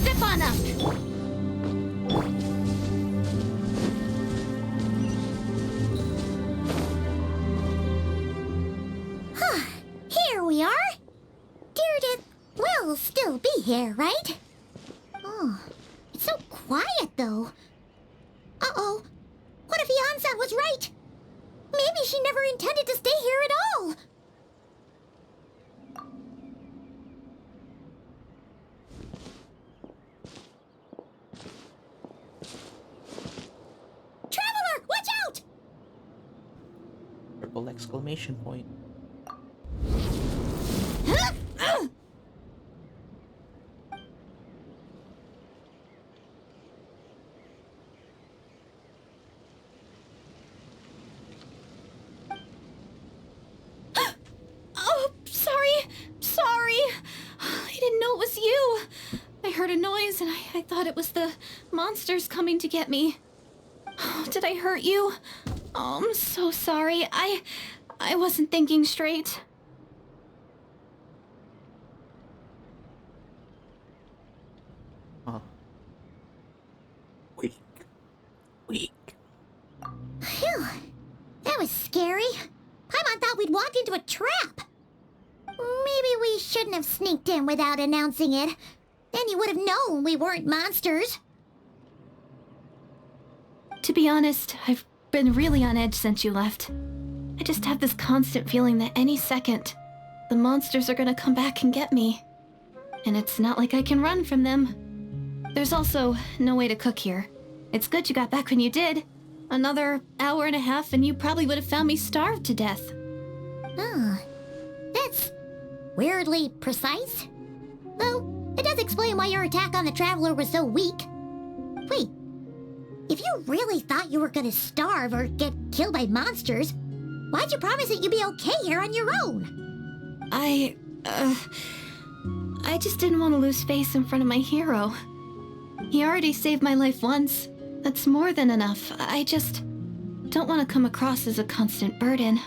Step on up! Here we are. Deirdre will still be here, right? Oh, it's so quiet though. Uh-oh. What if Yansan was right? Maybe she never intended to stay here at all. Traveler, watch out! Triple exclamation point. Oh, sorry. heard a noise and I thought it was the monsters coming to get me. Oh, did I hurt you? Oh, I'm so sorry. I wasn't thinking straight. Oh. Weak. Phew. That was scary. Paimon thought we'd walked into a trap. Maybe we shouldn't have sneaked in without announcing it. Then you would have known we weren't monsters. To be honest, I've been really on edge since you left. I just have this constant feeling that any second, the monsters are gonna come back and get me. And it's not like I can run from them. There's also no way to cook here. It's good you got back when you did. Another hour and a half and you probably would have found me starved to death. Oh, that's weirdly precise. Though, it does explain why your attack on the Traveler was so weak. Wait, if you really thought you were gonna starve or get killed by monsters, why'd you promise that you'd be okay here on your own? I just didn't want to lose face in front of my hero. He already saved my life once. That's more than enough. I just don't want to come across as a constant burden.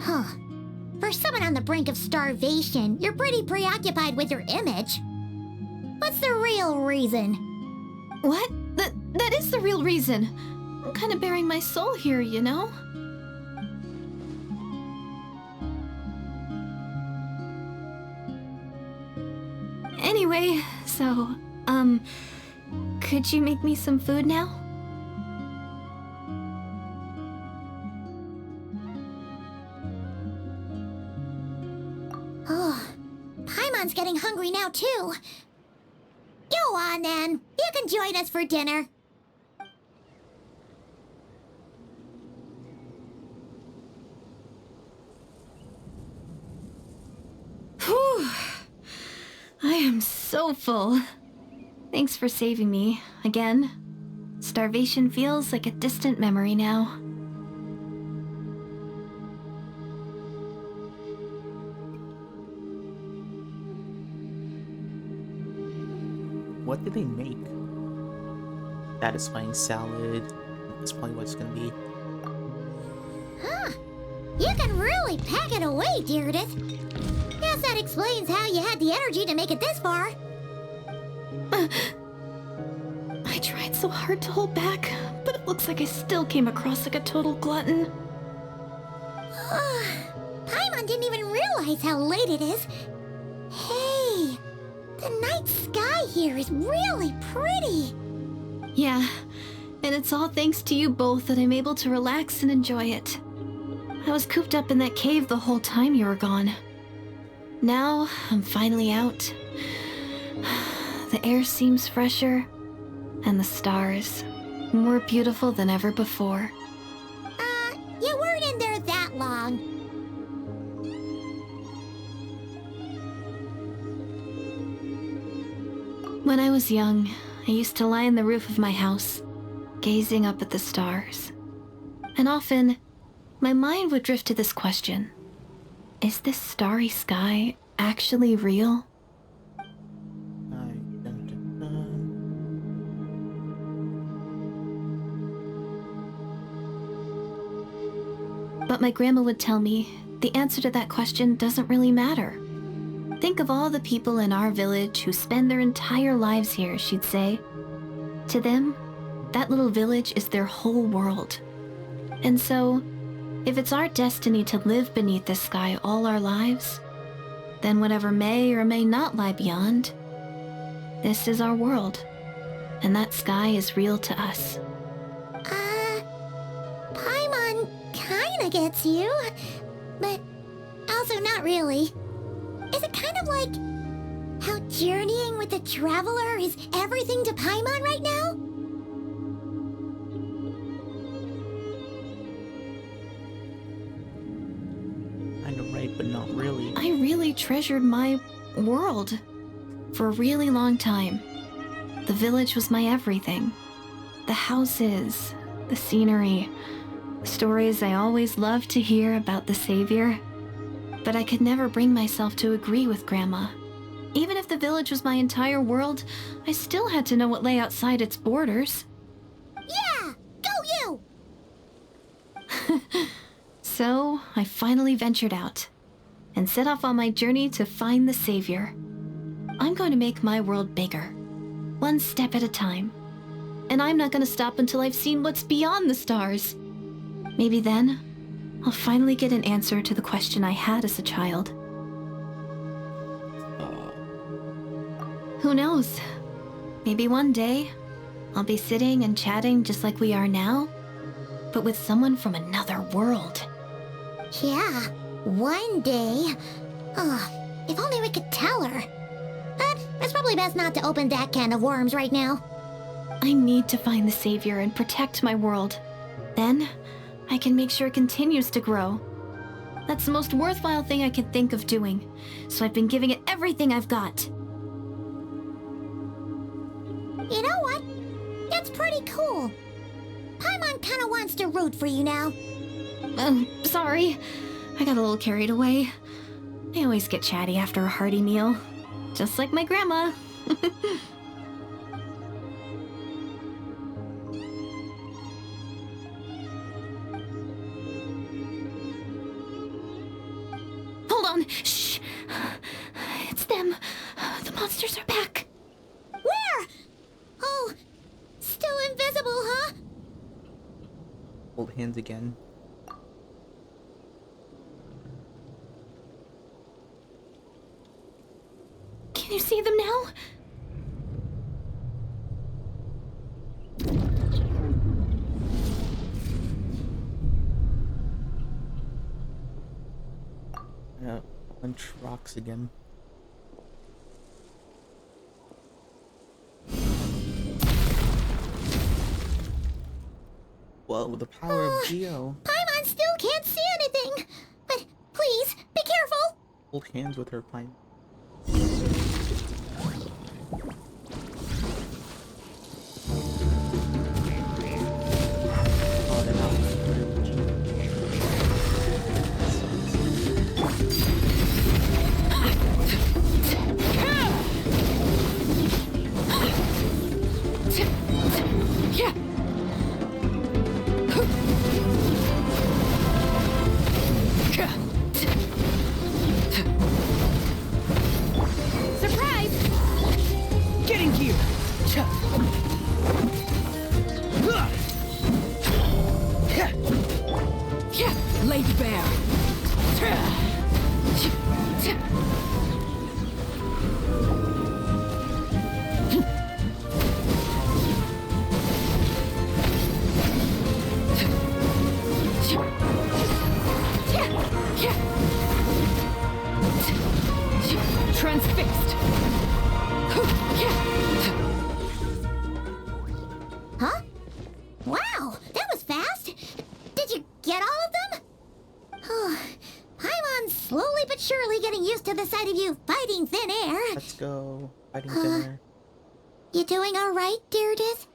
Huh. For someone on the brink of starvation, you're pretty preoccupied with your image. What's the real reason? What? That is the real reason. I'm kind of bearing my soul here, you know? Anyway, so, could you make me some food now? Oh, Paimon's getting hungry now too. Go on then. You can join us for dinner. Whew. I am so full. Thanks for saving me, again. Starvation feels like a distant memory now. What did they make? Satisfying salad. That's probably what it's gonna be. Huh. You can really pack it away, Deirdith. Guess that explains how you had the energy to make it this far. I tried so hard to hold back, but it looks like I still came across like a total glutton. Paimon didn't even realize how late it is. Hey, the night sky here is really pretty. Yeah, and it's all thanks to you both that I'm able to relax and enjoy it. I was cooped up in that cave the whole time you were gone. Now, I'm finally out. The air seems fresher, and the stars more beautiful than ever before. You weren't in there that long. When I was young, I used to lie on the roof of my house, gazing up at the stars. And often, my mind would drift to this question. Is this starry sky actually real? But my grandma would tell me the answer to that question doesn't really matter. Think of all the people in our village who spend their entire lives here, she'd say. To them, that little village is their whole world. And so, if it's our destiny to live beneath this sky all our lives, then whatever may or may not lie beyond, this is our world. And that sky is real to us. Paimon kinda gets you, but also not really. Is it kind of like how journeying with the Traveler is everything to Paimon right now? Kinda right, but not really. I really treasured my world for a really long time. The village was my everything. The houses, the scenery, the stories I always loved to hear about the Savior. But I could never bring myself to agree with Grandma, Even if the village was my entire world, I still had to know what lay outside its borders. Yeah! Go you! So, I finally ventured out and set off on my journey to find the Savior. I'm going to make my world bigger, one step at a time. And I'm not going to stop until I've seen what's beyond the stars. Maybe then, I'll finally get an answer to the question I had as a child. Who knows? Maybe one day, I'll be sitting and chatting just like we are now, but with someone from another world. Yeah, one day. Oh, if only we could tell her. But it's probably best not to open that can of worms right now. I need to find the Savior and protect my world. Then, I can make sure it continues to grow. That's the most worthwhile thing I can think of doing, so I've been giving it everything I've got. You know what? That's pretty cool. Paimon kinda wants to root for you now. Sorry. I got a little carried away. I always get chatty after a hearty meal. Just like my grandma. Hold on. Shh. It's them. The monsters are back. Where? Oh, still invisible, huh? Hold hands again. Can you see them now? Punch rocks again. Well, with the power of Geo. Paimon still can't see anything. But please, be careful. Hold hands with her, Paimon. Oh, they're not with Geo. Surprise! Getting here! Laid bare. Transfixed. Huh? Wow, that was fast. Did you get all of them? Oh, Paimon's slowly but surely getting used to the sight of you fighting thin air. Let's go. Fighting dinner. You doing all right, Deirdith?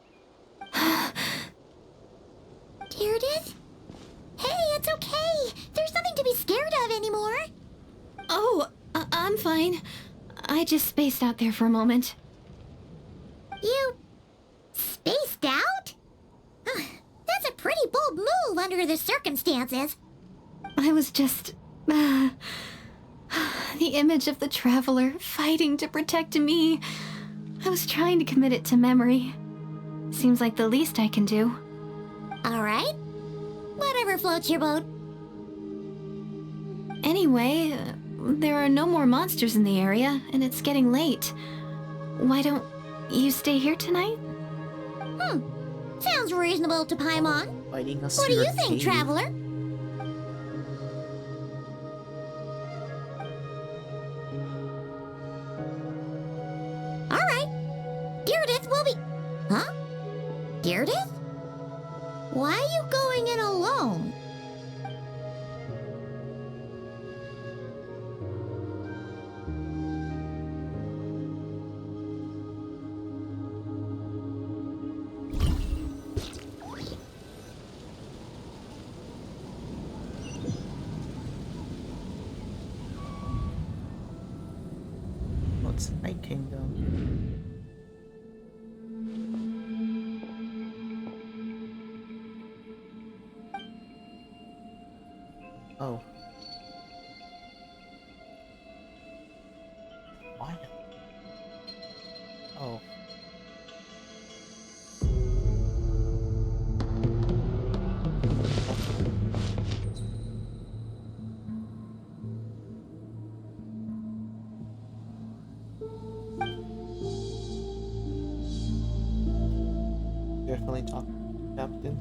Deirdith? Hey, it's okay. There's nothing to be scared of anymore. Oh, I'm fine. I just spaced out there for a moment. You spaced out? That's a pretty bold move under the circumstances. I was just... the image of the traveler fighting to protect me. I was trying to commit it to memory. Seems like the least I can do. All right. Whatever floats your boat. Anyway, there are no more monsters in the area, and it's getting late. Why don't you stay here tonight? Sounds reasonable to Paimon. Fighting us. What do you think, traveler? All right. Deirdith will be... Huh? Deirdith? Why are you going in alone? Night Kingdom. Oh. Why? Oh. Definitely talk, Captain.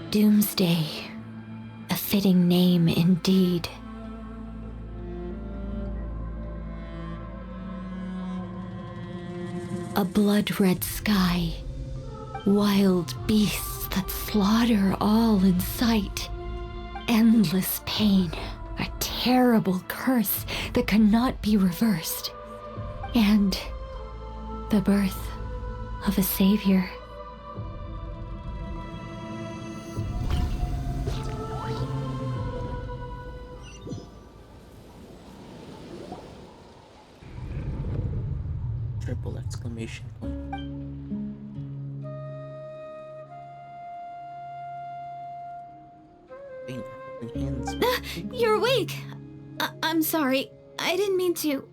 Doomsday. A fitting name indeed. A blood-red sky. Wild beasts that slaughter all in sight. Endless pain. A terrible curse that cannot be reversed. And the birth of a savior. Triple exclamation point. Dang, my hands. You're awake! I'm sorry. I didn't mean to,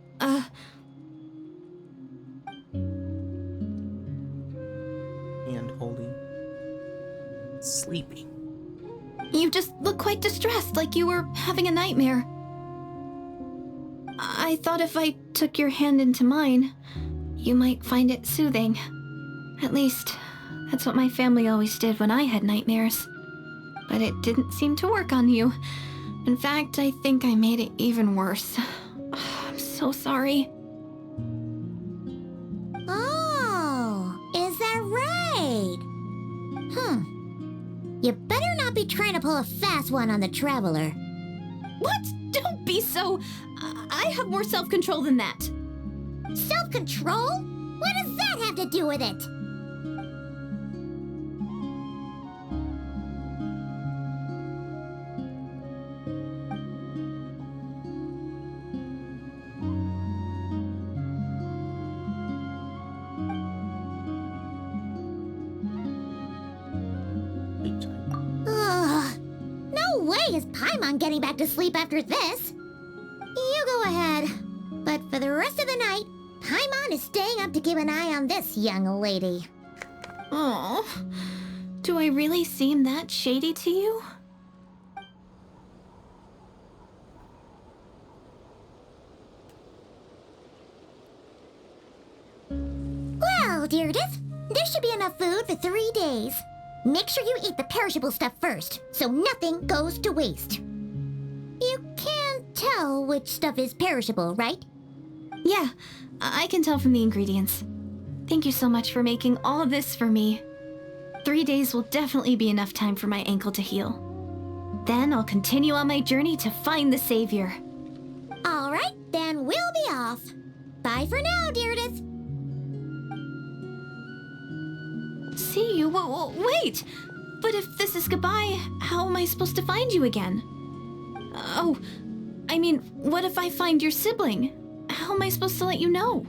Hand holding. Sleeping. You just look quite distressed, like you were having a nightmare. I thought if I took your hand into mine, you might find it soothing. At least, that's what my family always did when I had nightmares. But it didn't seem to work on you. In fact, I think I made it even worse. I'm so sorry. Oh, is that right? You better not be trying to pull a fast one on the Traveler. What? Don't be so... I have more self-control than that. Self-control? What does that have to do with it? Big time. Ugh. No way is Paimon getting back to sleep after this. You go ahead. But for the rest of the night, Paimon is staying up to keep an eye on this young lady. Oh, do I really seem that shady to you? Well, Deirdith, there should be enough food for 3 days. Make sure you eat the perishable stuff first, so nothing goes to waste. You can't tell which stuff is perishable, right? Yeah, I can tell from the ingredients. Thank you so much for making all of this for me. 3 days will definitely be enough time for my ankle to heal. Then I'll continue on my journey to find the savior. All right, then we'll be off. Bye for now, Deirdith. See you? Wait! But if this is goodbye, how am I supposed to find you again? Oh, I mean, what if I find your sibling? How am I supposed to let you know?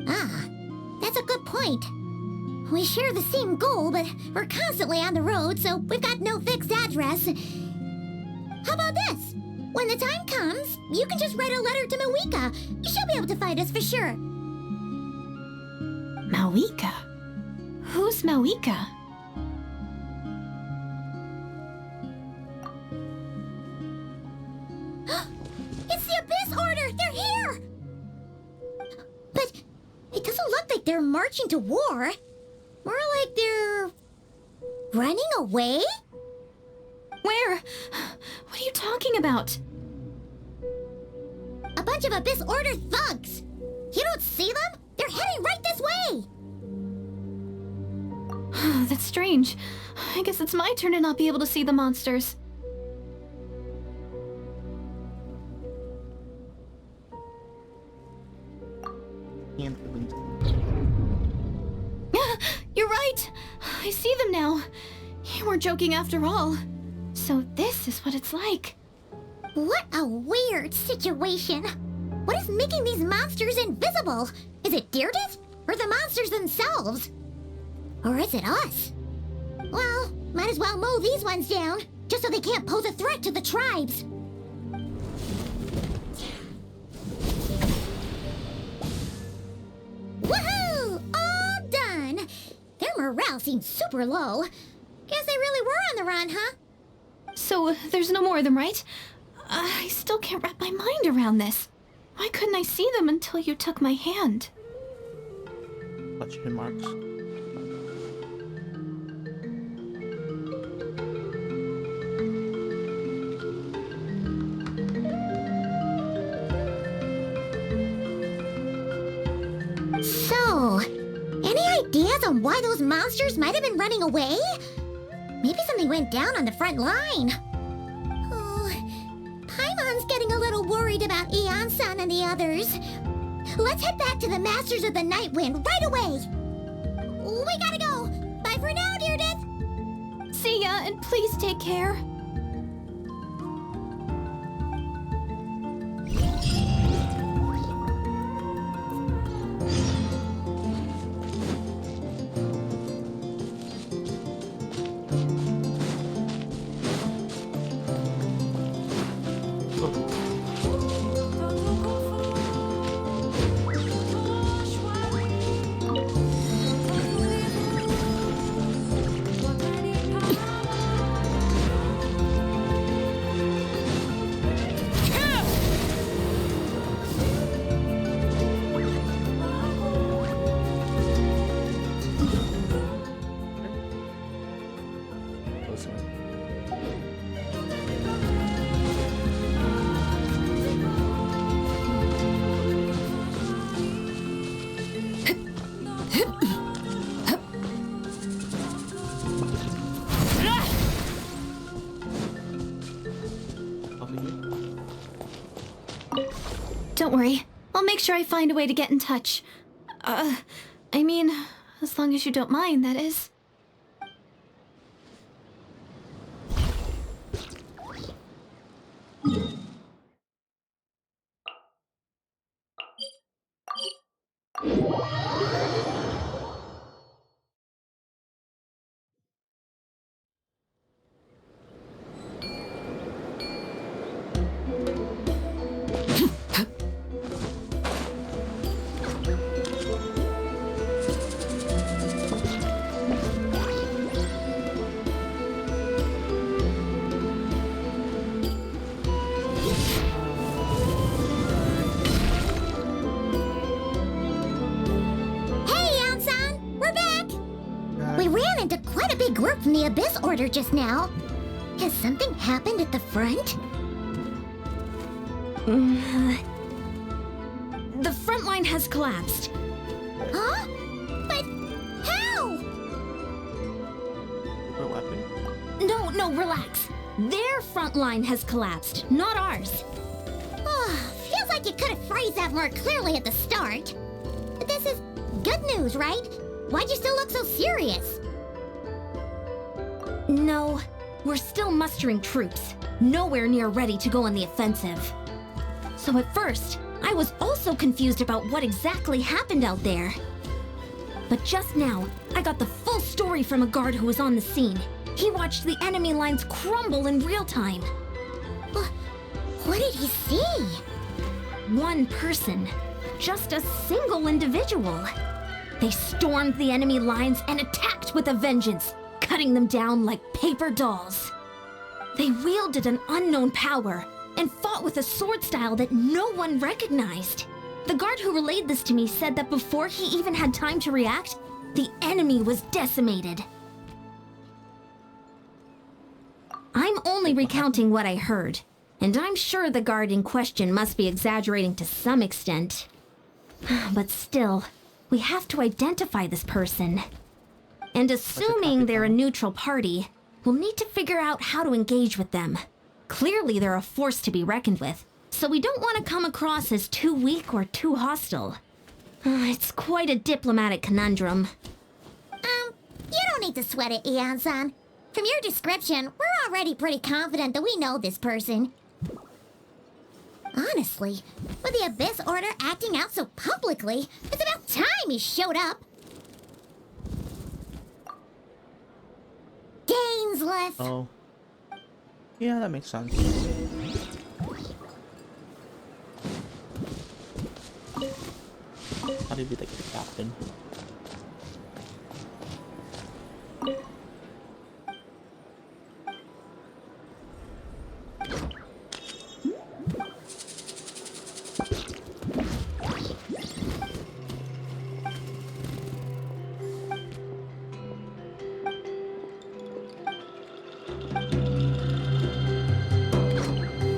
Ah, that's a good point. We share the same goal, but we're constantly on the road, so we've got no fixed address. How about this? When the time comes, you can just write a letter to Mawika. She'll be able to find us for sure. Mawika? Who's Mawika? It's the Abyss Order! They're here! But it doesn't look like they're marching to war. More like they're... running away? Where? What are you talking about? A bunch of Abyss Order thugs! You don't see them? They're That's strange. I guess it's my turn to not be able to see the monsters. Can't really tell. You're right! I see them now. You weren't joking after all. So this is what it's like. What a weird situation. What is making these monsters invisible? Is it Deirdre? Or the monsters themselves? Or is it us? Well, might as well mow these ones down, just so they can't pose a threat to the tribes. Woohoo! All done! Their morale seems super low. Guess they really were on the run, huh? So there's no more of them, right? I still can't wrap my mind around this. Why couldn't I see them until you took my hand? Question marks. So, any ideas on why those monsters might have been running away? Maybe something went down on the front line. Oh, Paimon's getting a little worried about Eon-san and the others. Let's head back to the Masters of the Night Wind right away. We gotta go. Bye for now, Deirdre. See ya, and please take care. Don't worry. I'll make sure I find a way to get in touch. I mean, as long as you don't mind, that is. Group from the Abyss Order just now. Has something happened at the front? The front line has collapsed. Huh? But how? What weapon? No, relax. Their front line has collapsed, not ours. Feels like you could have phrased that more clearly at the start. But this is good news, right? Why'd you still look so serious? No, we're still mustering troops, nowhere near ready to go on the offensive. So at first, I was also confused about what exactly happened out there. But just now, I got the full story from a guard who was on the scene. He watched the enemy lines crumble in real time. What did he see? One person, just a single individual. They stormed the enemy lines and attacked with a vengeance, cutting them down like paper dolls. They wielded an unknown power and fought with a sword style that no one recognized. The guard who relayed this to me said that before he even had time to react, the enemy was decimated. I'm only recounting what I heard, and I'm sure the guard in question must be exaggerating to some extent. But still, we have to identify this person. And assuming they're a neutral party, we'll need to figure out how to engage with them. Clearly they're a force to be reckoned with, so we don't want to come across as too weak or too hostile. It's quite a diplomatic conundrum. You don't need to sweat it, Eon-san. From your description, we're already pretty confident that we know this person. Honestly, with the Abyss Order acting out so publicly, it's about time he showed up. Gainsliff! Oh. Yeah, that makes sense. How do you be like the captain?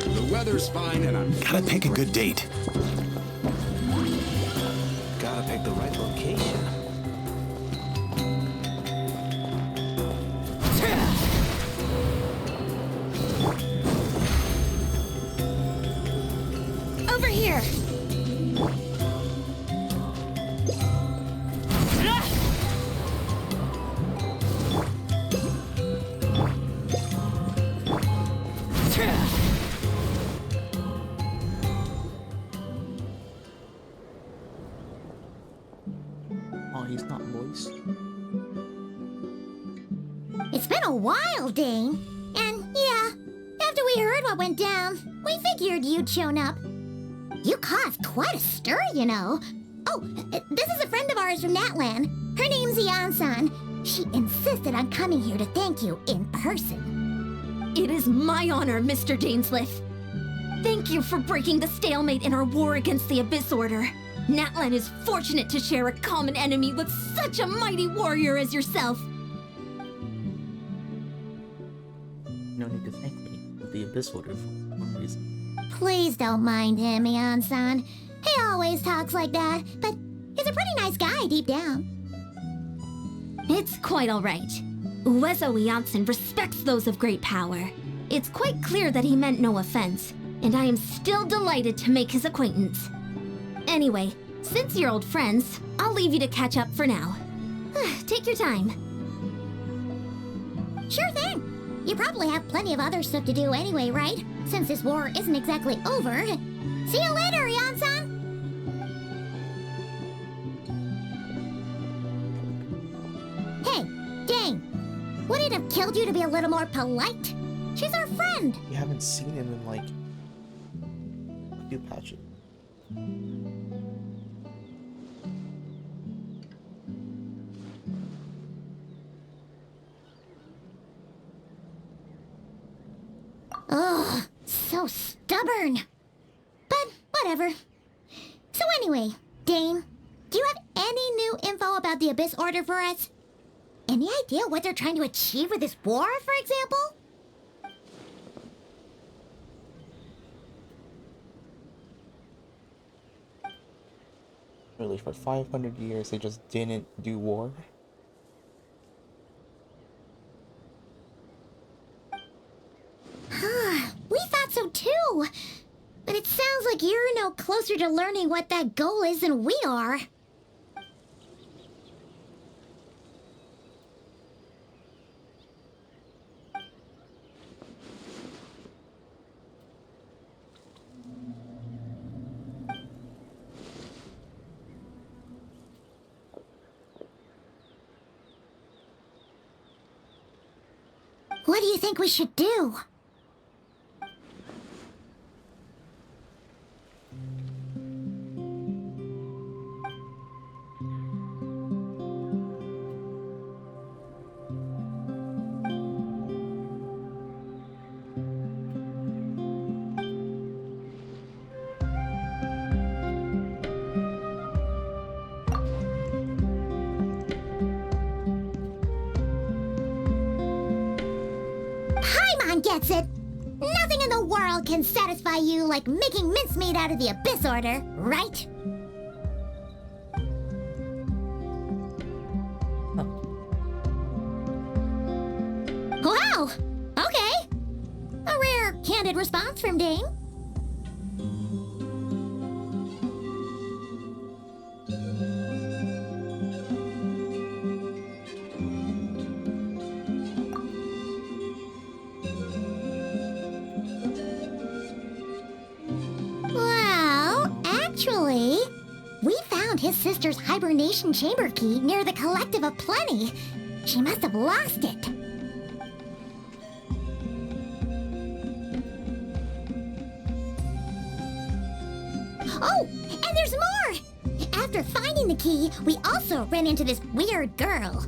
The weather's fine and I'm Gotta pick a good date. Gotta pick the right location. Over here! Oh, he's not voiced. It's been a while, Dane. And yeah, after we heard what went down, we figured you'd shown up. You caused quite a stir, you know. Oh, this is a friend of ours from Natlan. Her name's Eon-san. She insisted on coming here to thank you in person. It is my honor, Mr. Gainsliff. Thank you for breaking the stalemate in our war against the Abyss Order. Natlan is fortunate to share a common enemy with such a mighty warrior as yourself. No need to thank me with the Abyss Order for one reason. Please don't mind him, Eon-san. He always talks like that, but he's a pretty nice guy deep down. It's quite all right. Uezo Janssen respects those of great power. It's quite clear that he meant no offense, and I am still delighted to make his acquaintance. Anyway, since you're old friends, I'll leave you to catch up for now. Take your time. Sure thing. You probably have plenty of other stuff to do anyway, right? Since this war isn't exactly over. See you later, Eon-san! Hey, Dane. Would it have killed you to be a little more polite? She's our friend! You haven't seen him in like a few patches. Ugh, so stubborn. But whatever. So anyway, Dane, do you have any new info about the Abyss Order for us? Any idea what they're trying to achieve with this war, for example? Really, for 500 years they just didn't do war? We thought so too. But it sounds like you're no closer to learning what that goal is than we are. What do you think we should do? Paimon gets it! Nothing in the world can satisfy you like making mincemeat out of the Abyss Order, right? candid response from Dane. Well, actually, we found his sister's hibernation chamber key near the Collective of Plenty. She must have lost it. Oh, and there's more! After finding the key, we also ran into this weird girl.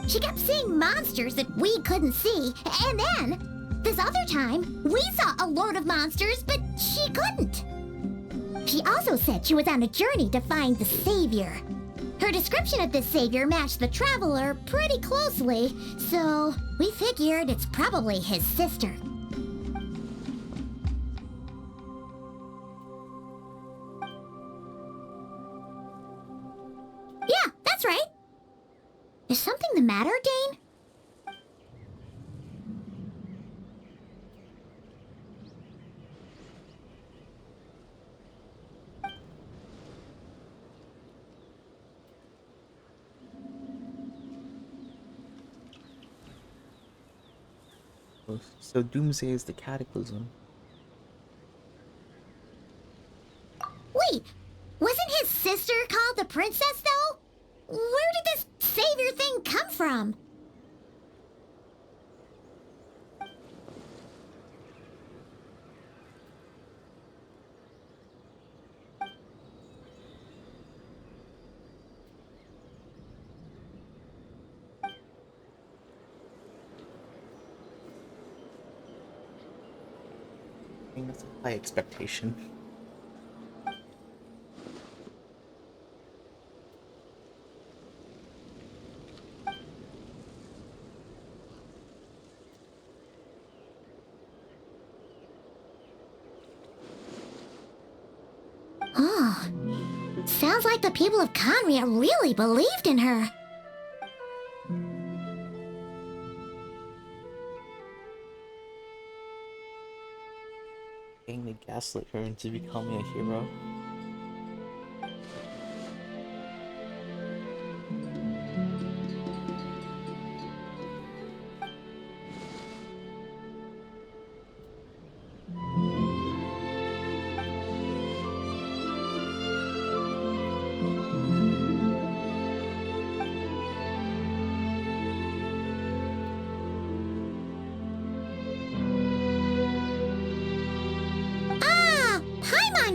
She kept seeing monsters that we couldn't see, and then, this other time, we saw a load of monsters, but she couldn't. She also said she was on a journey to find the Savior. Her description of this Savior matched the Traveler pretty closely, so we figured it's probably his sister. Yeah, that's right. Is something the matter, Dane? So Doomsday is the cataclysm. Wait, wasn't his sister called the princess, though? Where did this savior thing come from? I think that's a high expectation. Oh, sounds like the people of Conria really believed in her. They gaslit her into becoming a hero.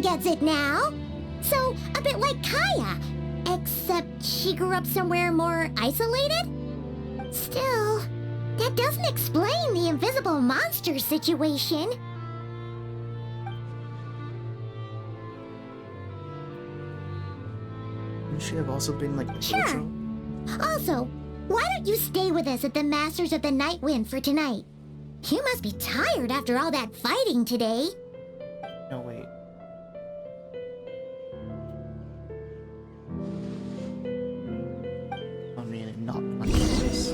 Gets it now. So, a bit like Kaya, except she grew up somewhere more isolated? Still, that doesn't explain the invisible monster situation. Wouldn't she have also been like a Sure. Jojo? Also, why don't you stay with us at the Masters of the Night Wind for tonight? You must be tired after all that fighting today. No, wait. I mean, not on this.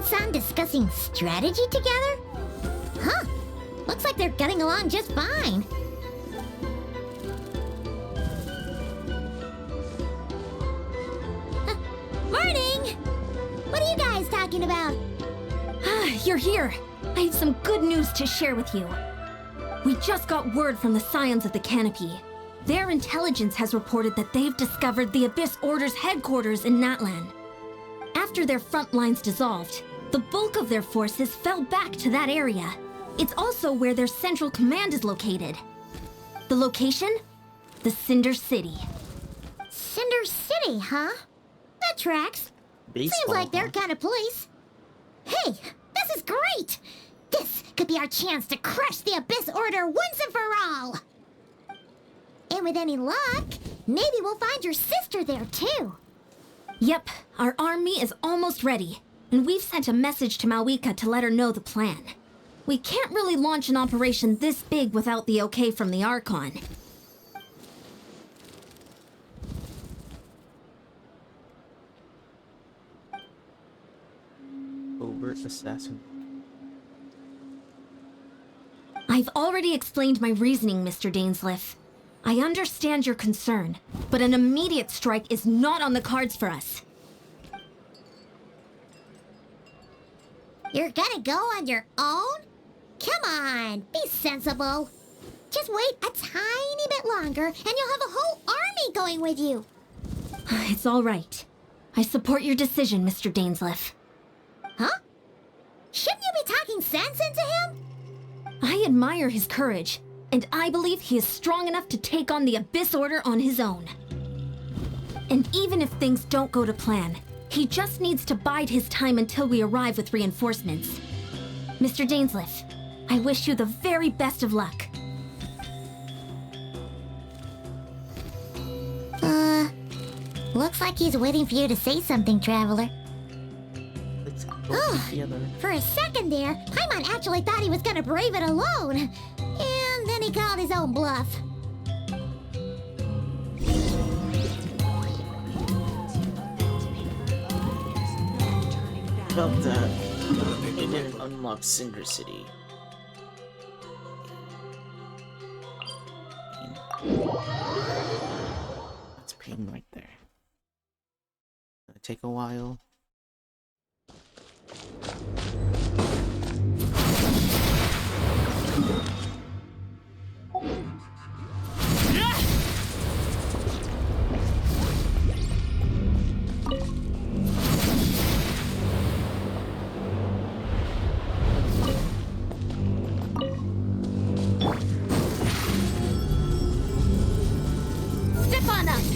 Archon discussing strategy together? Huh. Looks like they're getting along just fine. Morning! What are you guys talking about? You're here. I have some good news to share with you. We just got word from the Scions of the Canopy. Their intelligence has reported that they've discovered the Abyss Order's headquarters in Natlan. After their front lines dissolved, the bulk of their forces fell back to that area. It's also where their central command is located. The location? The Cinder City. Cinder City, huh? That tracks. Seems Baseball, like their huh? kind of place. Hey, this is great! This could be our chance to crush the Abyss Order once and for all! And with any luck, maybe we'll find your sister there too. Yep, our army is almost ready, and we've sent a message to Malwika to let her know the plan. We can't really launch an operation this big without the okay from the Archon. Overt assassin. I've already explained my reasoning, Mr. Dainsleif. I understand your concern, but an immediate strike is not on the cards for us. You're gonna go on your own? Come on, be sensible. Just wait a tiny bit longer and you'll have a whole army going with you. It's all right. I support your decision, Mr. Dainsleif. Huh? Shouldn't you be talking sense into him? I admire his courage, and I believe he is strong enough to take on the Abyss Order on his own. And even if things don't go to plan, he just needs to bide his time until we arrive with reinforcements. Mr. Dainsleif, I wish you the very best of luck. Looks like he's waiting for you to say something, Traveler. Let's go together. For a second there, Paimon actually thought he was gonna brave it alone. And then he called his own bluff. About that, you didn't unlock Cinder City. That's pain right there. Gonna take a while. Step on us!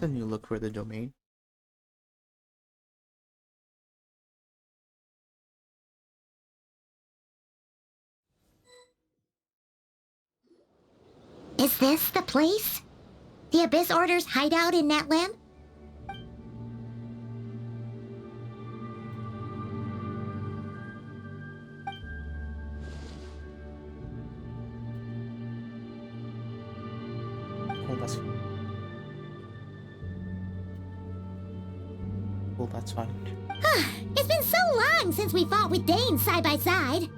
That's a new look for the domain. Is this the place? The Abyss Order's hideout in Natlan? Well, that's fine. It's been so long since we fought with Dane side by side.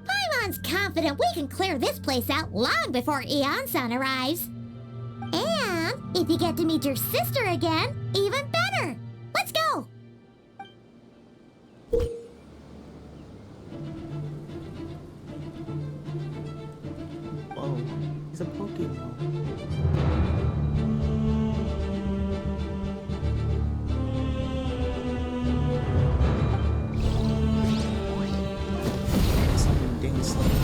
Paimon's confident we can clear this place out long before Eon-san arrives. And if you get to meet your sister again, even better. Let's go! Whoa, he's a Pokemon. Summon Dainsleif.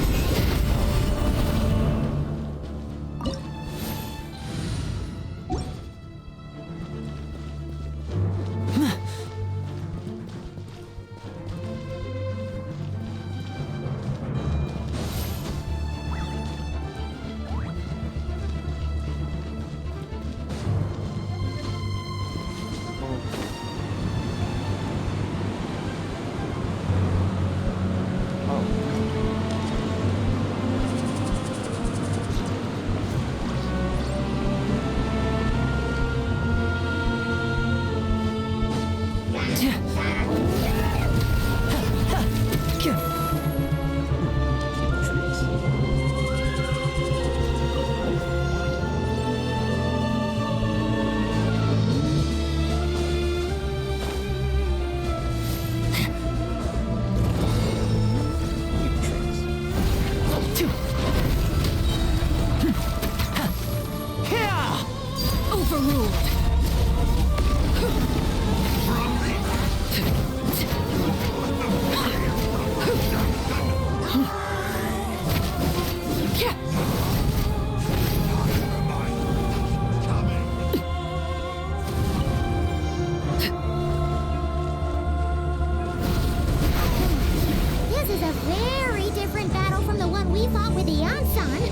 This is a very different battle from the one we fought with the Archon.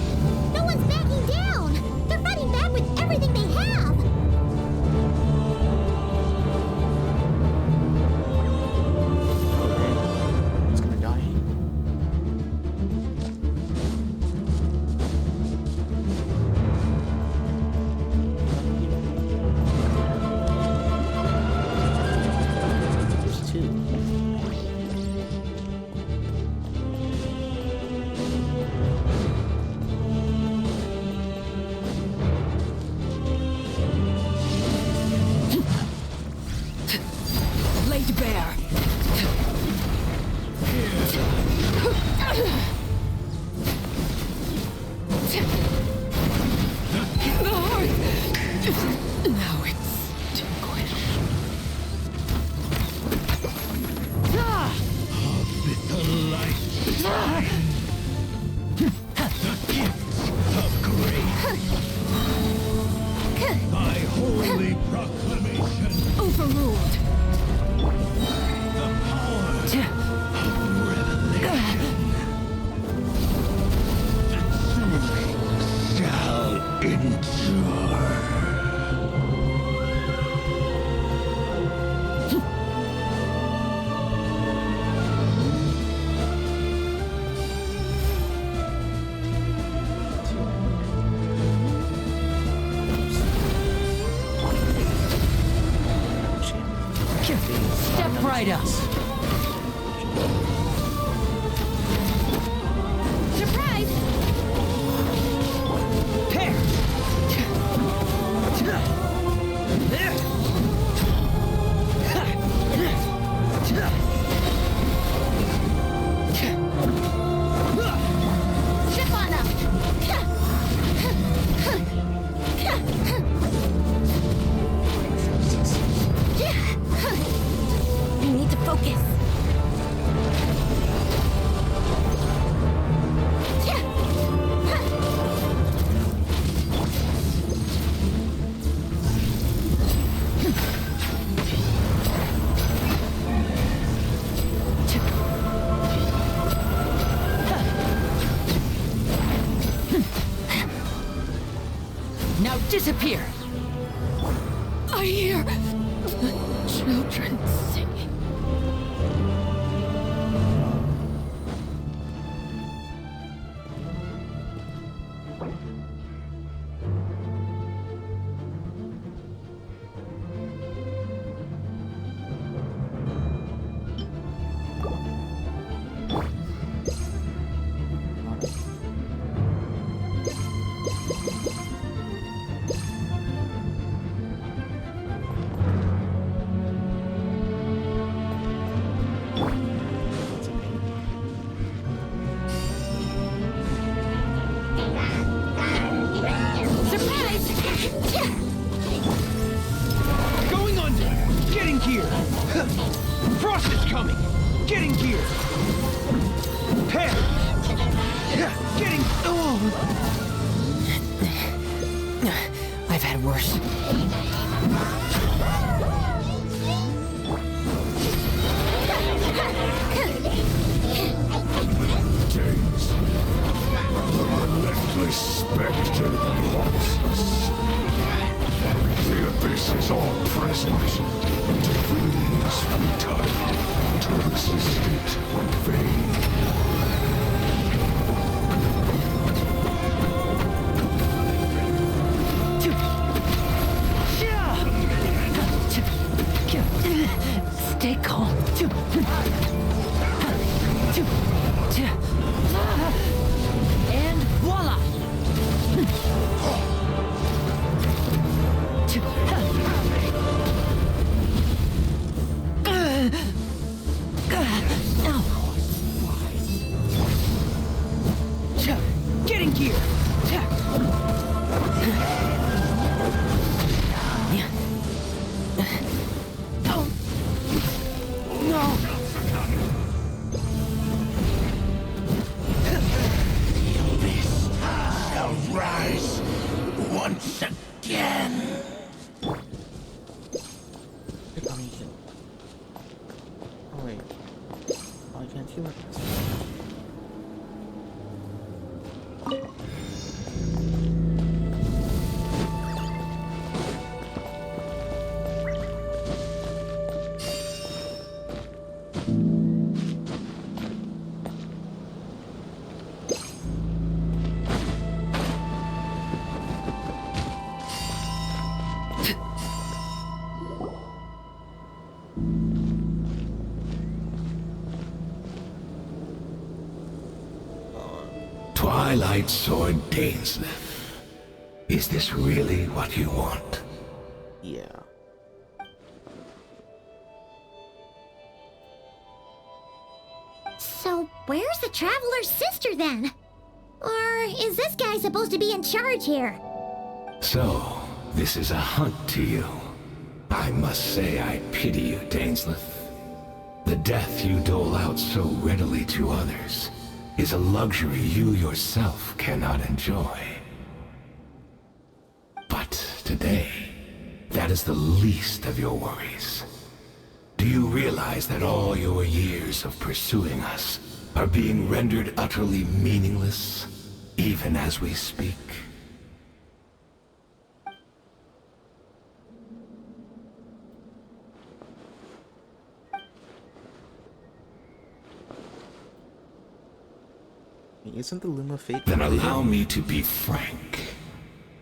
No one's backing down. They're fighting back with everything they have. It's gonna die. There's two. Laid bare. The heart. Now it's vanquished. The light. The gifts of grace. My holy proclamation. Overruled. The power of revelation. The truth shall endure. Step right up. Surprise! Step on up! I need to focus. Now disappear. I hear the children singing. Going under! Getting gear! Frost is coming! Getting gear! Hair! Getting... Oh! I've had worse. Days. Relentless spectre pulses. The abyss is all present. To flee is futile. To resist it, vain. Stay calm. And voila! Get in gear! No! This shall rise once again. Oh wait. Oh, I can't heal it. Twilight Sword Dainsleif. Is this really what you want? Yeah. So, where's the Traveler's sister then? Or is this guy supposed to be in charge here? So, this is a hunt to you. I must say I pity you, Dainsleif. The death you dole out so readily to others is a luxury you yourself cannot enjoy. But today, that is the least of your worries. Do you realize that all your years of pursuing us are being rendered utterly meaningless, even as we speak? Isn't the Loom of Fate? Then allow me to be frank.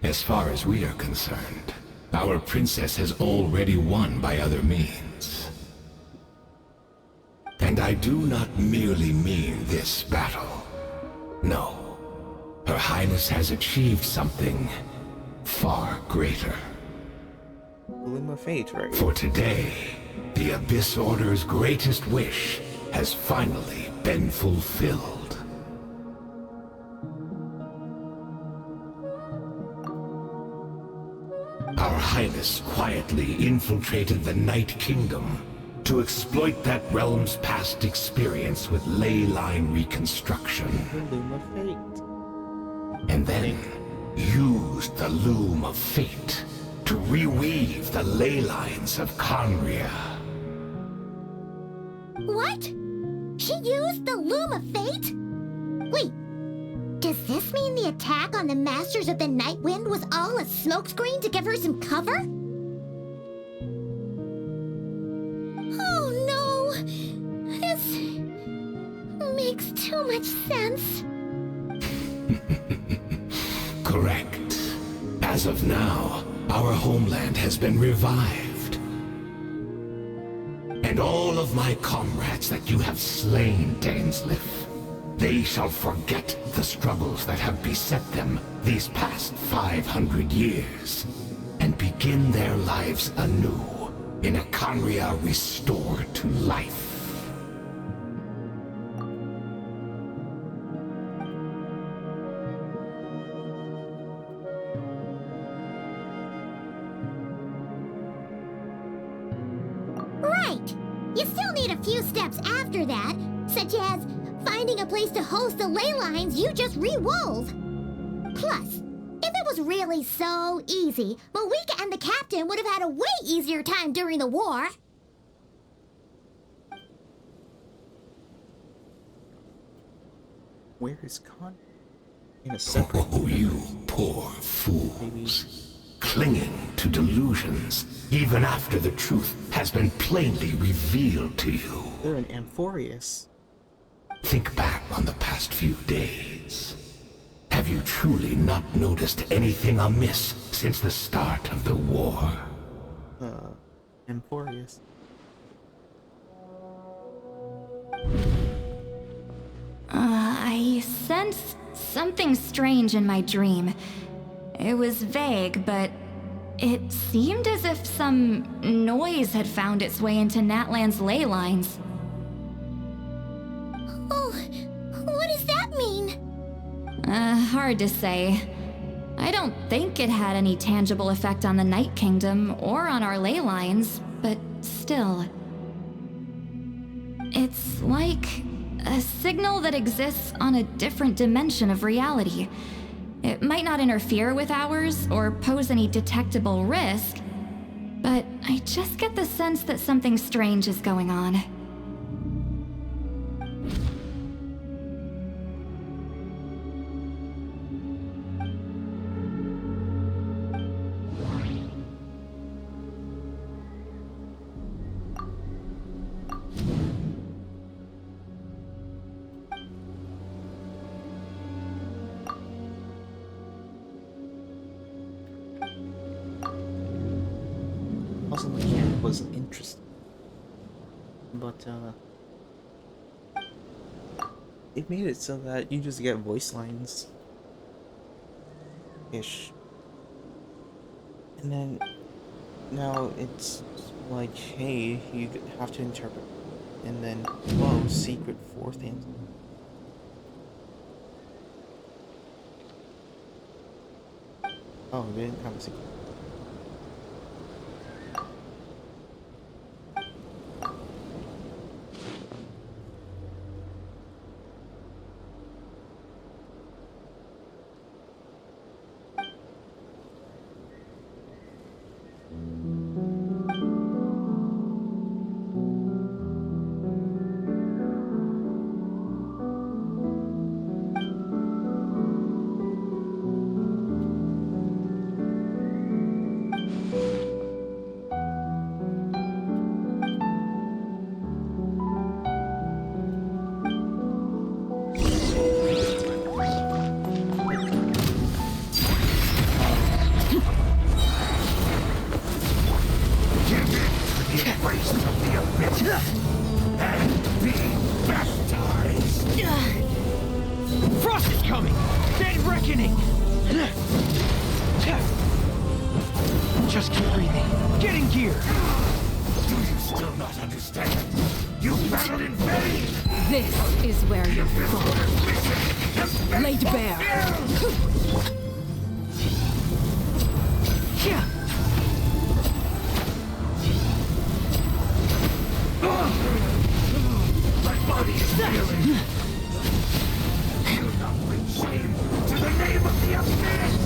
As far as we are concerned, our princess has already won by other means. And I do not merely mean this battle. No. Her Highness has achieved something far greater. Loom of Fate, right? For today, the Abyss Order's greatest wish has finally been fulfilled. Our Highness quietly infiltrated the Night Kingdom to exploit that realm's past experience with ley line reconstruction. The Loom of Fate. And then used the Loom of Fate to reweave the ley lines of Conria. What? She used the Loom of Fate? Wait, does this mean the attack on the Masters of the Night Wind was all a smokescreen to give her some cover? Oh no! This makes too much sense. Correct. As of now, our homeland has been revived. And all of my comrades that you have slain, Dainsleif, they shall forget the struggles that have beset them these past 500 years, and begin their lives anew in a Conria restored to life. Right! You still need a few steps after that, such as finding a place to host the ley lines you just re-wove. Plus, if it was really so easy, Moika and the captain would have had a way easier time during the war. Where is Con? In a separate. Oh, you poor fools. Clinging to delusions, even after the truth has been plainly revealed to you. They're in Amphorius. Think back on the past few days. Have you truly not noticed anything amiss since the start of the war? Amphorius. something strange in my dream. It was vague, but it seemed as if some noise had found its way into Natlan's ley lines. Oh, what does that mean? Hard to say. I don't think it had any tangible effect on the Night Kingdom or on our ley lines, but still. It's like a signal that exists on a different dimension of reality. It might not interfere with ours or pose any detectable risk, but I just get the sense that something strange is going on. Also, the mechanic was interesting, but it made it so that you just get voice lines ish, and then now it's like, hey, you have to interpret, and then whoa, secret fourth answer. Oh, they didn't have a secret. Frost is coming! Dead reckoning! Just keep breathing. Get in gear! Do you still not understand? You battled in vain! This is where you fall. Laid bare. Yeah. My body is healing! Do not bring shame to the name of the Abyss!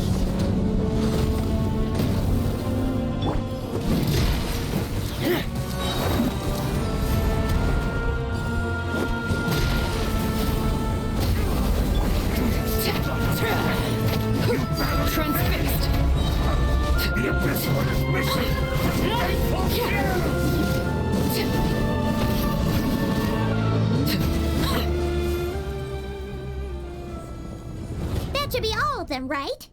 Transfixed. The Abyss Order's mission is fulfilled! That should be all of them, right?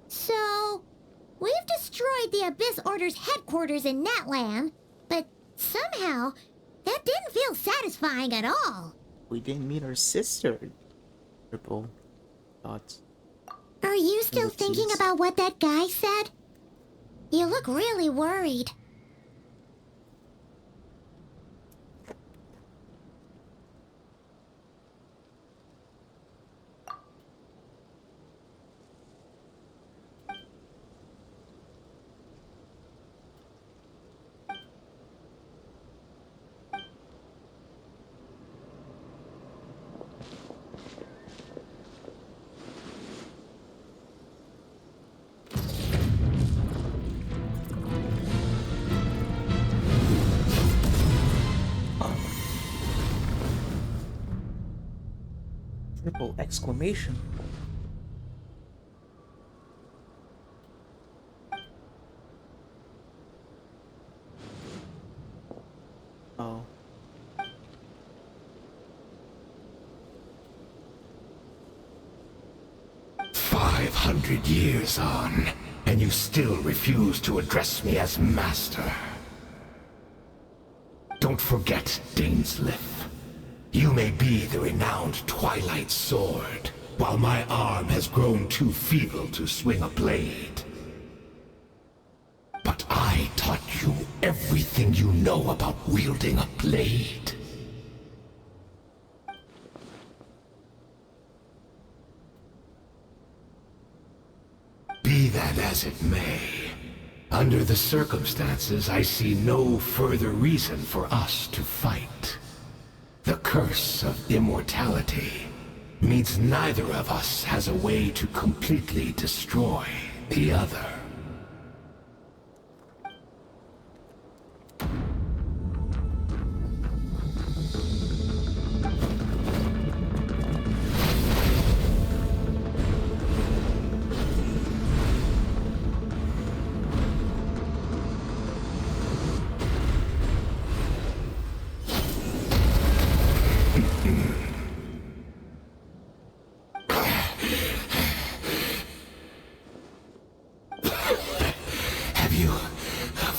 So, we've destroyed the Abyss Order's headquarters in Natlan, but somehow, that didn't feel satisfying at all. We didn't meet our sister. Triple thoughts. Are you still Ellipses. thinking about what that guy said? You look really worried. Triple exclamation. Oh. 500 years on, and you still refuse to address me as master. Don't forget, Dainsleif. You may be the renowned Twilight Sword, while my arm has grown too feeble to swing a blade. But I taught you everything you know about wielding a blade. Be that as it may, under the circumstances, I see no further reason for us to fight. The curse of immortality means neither of us has a way to completely destroy the other.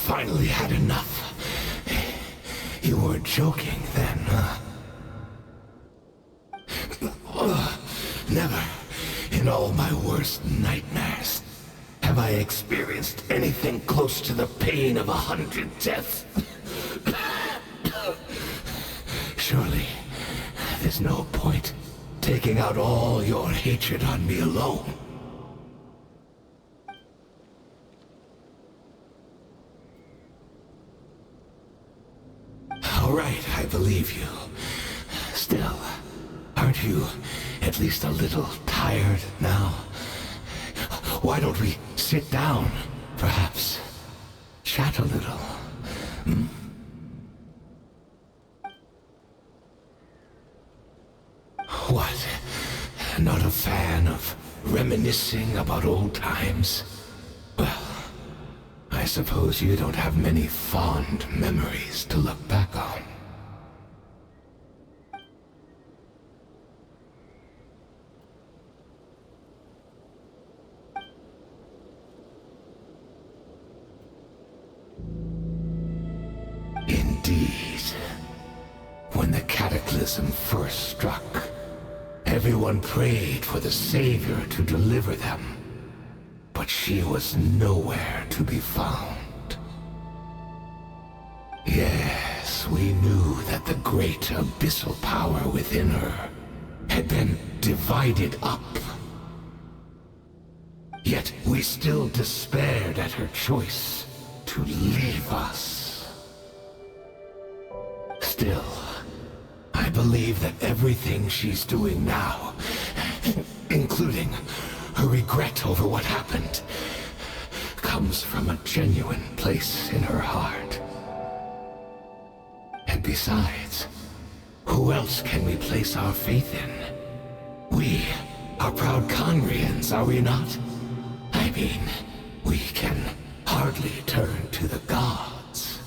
Finally had enough. You weren't joking then, huh? Never, in all my worst nightmares, have I experienced anything close to the pain of 100 deaths. Surely, there's no point taking out all your hatred on me alone. All right, I believe you. Still, aren't you at least a little tired now? Why don't we sit down, perhaps? Chat a little. Hmm? What? Not a fan of reminiscing about old times? Well, I suppose you don't have many fond memories to look back on. Indeed. When the cataclysm first struck, everyone prayed for the Savior to deliver them. But she was nowhere to be found. Yes, we knew that the great abyssal power within her had been divided up. Yet we still despaired at her choice to leave us. Still, I believe that everything she's doing now, including her regret over what happened, comes from a genuine place in her heart. And besides, who else can we place our faith in? We are proud Conrians, are we not? I mean, we can hardly turn to the gods.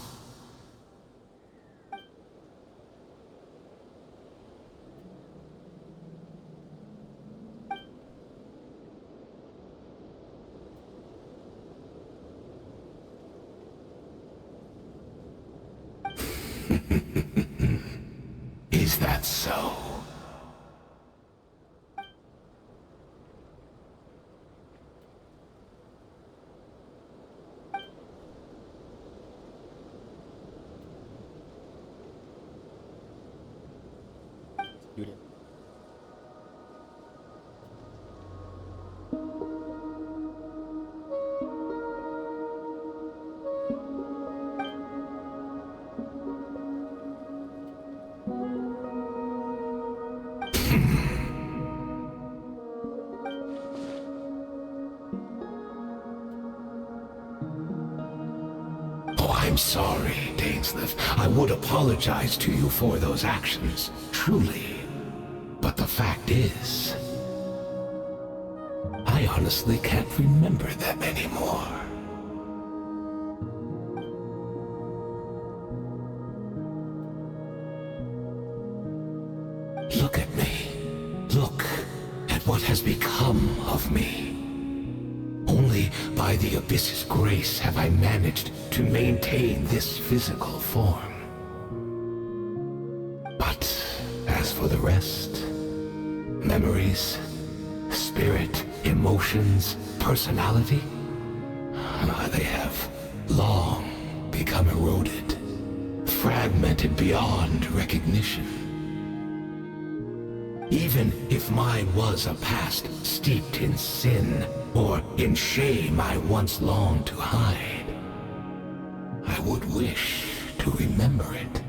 Is that so? Student. I'm sorry, Dainsleif. I would apologize to you for those actions, truly. But the fact is, I honestly can't remember them anymore. Look at me. Look at what has become of me. Only by the Abyss's grace have I managed to maintain this physical form. But as for the rest, memories, spirit, emotions, personality, they have long become eroded, fragmented beyond recognition. Even if mine was a past steeped in sin, or in shame I once longed to hide, I would wish to remember it.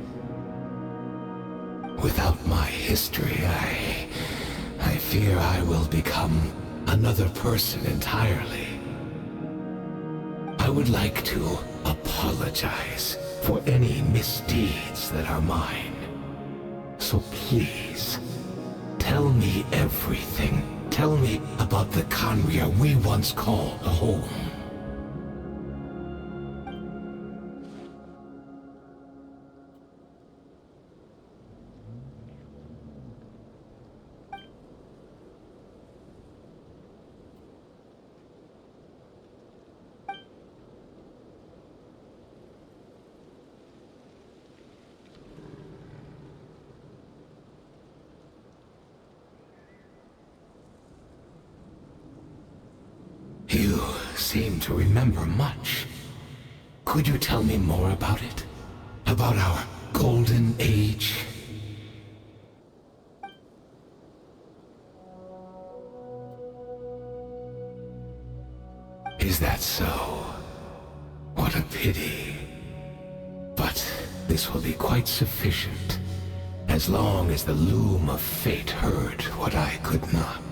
Without my history, I fear I will become another person entirely. I would like to apologize for any misdeeds that are mine. So please, tell me everything. Tell me about the Khaenri'ah we once called home. You seem to remember much. Could you tell me more about it? About our golden age? Is that so? What a pity. But this will be quite sufficient, as long as the loom of fate heard what I could not.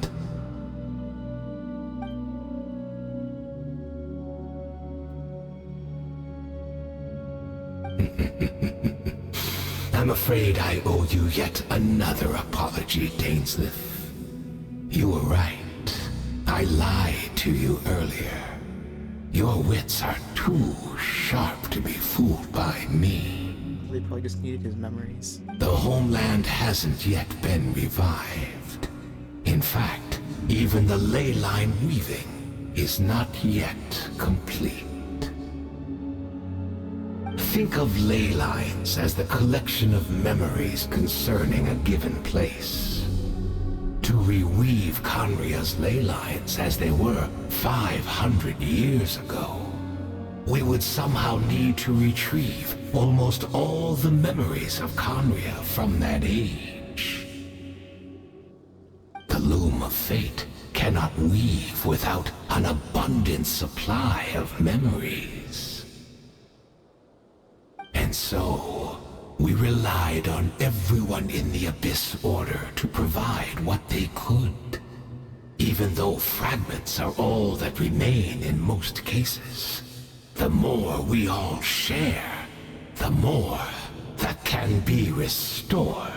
I'm afraid I owe you yet another apology, Dainsleif. You were right. I lied to you earlier. Your wits are too sharp to be fooled by me. They probably just needed his memories. The homeland hasn't yet been revived. In fact, even the ley line weaving is not yet complete. Think of ley lines as the collection of memories concerning a given place. To reweave Khaenri'ah's ley lines as they were 500 years ago, we would somehow need to retrieve almost all the memories of Khaenri'ah from that age. The loom of fate cannot weave without an abundant supply of memories. And so, we relied on everyone in the Abyss Order to provide what they could. Even though fragments are all that remain in most cases, the more we all share, the more that can be restored.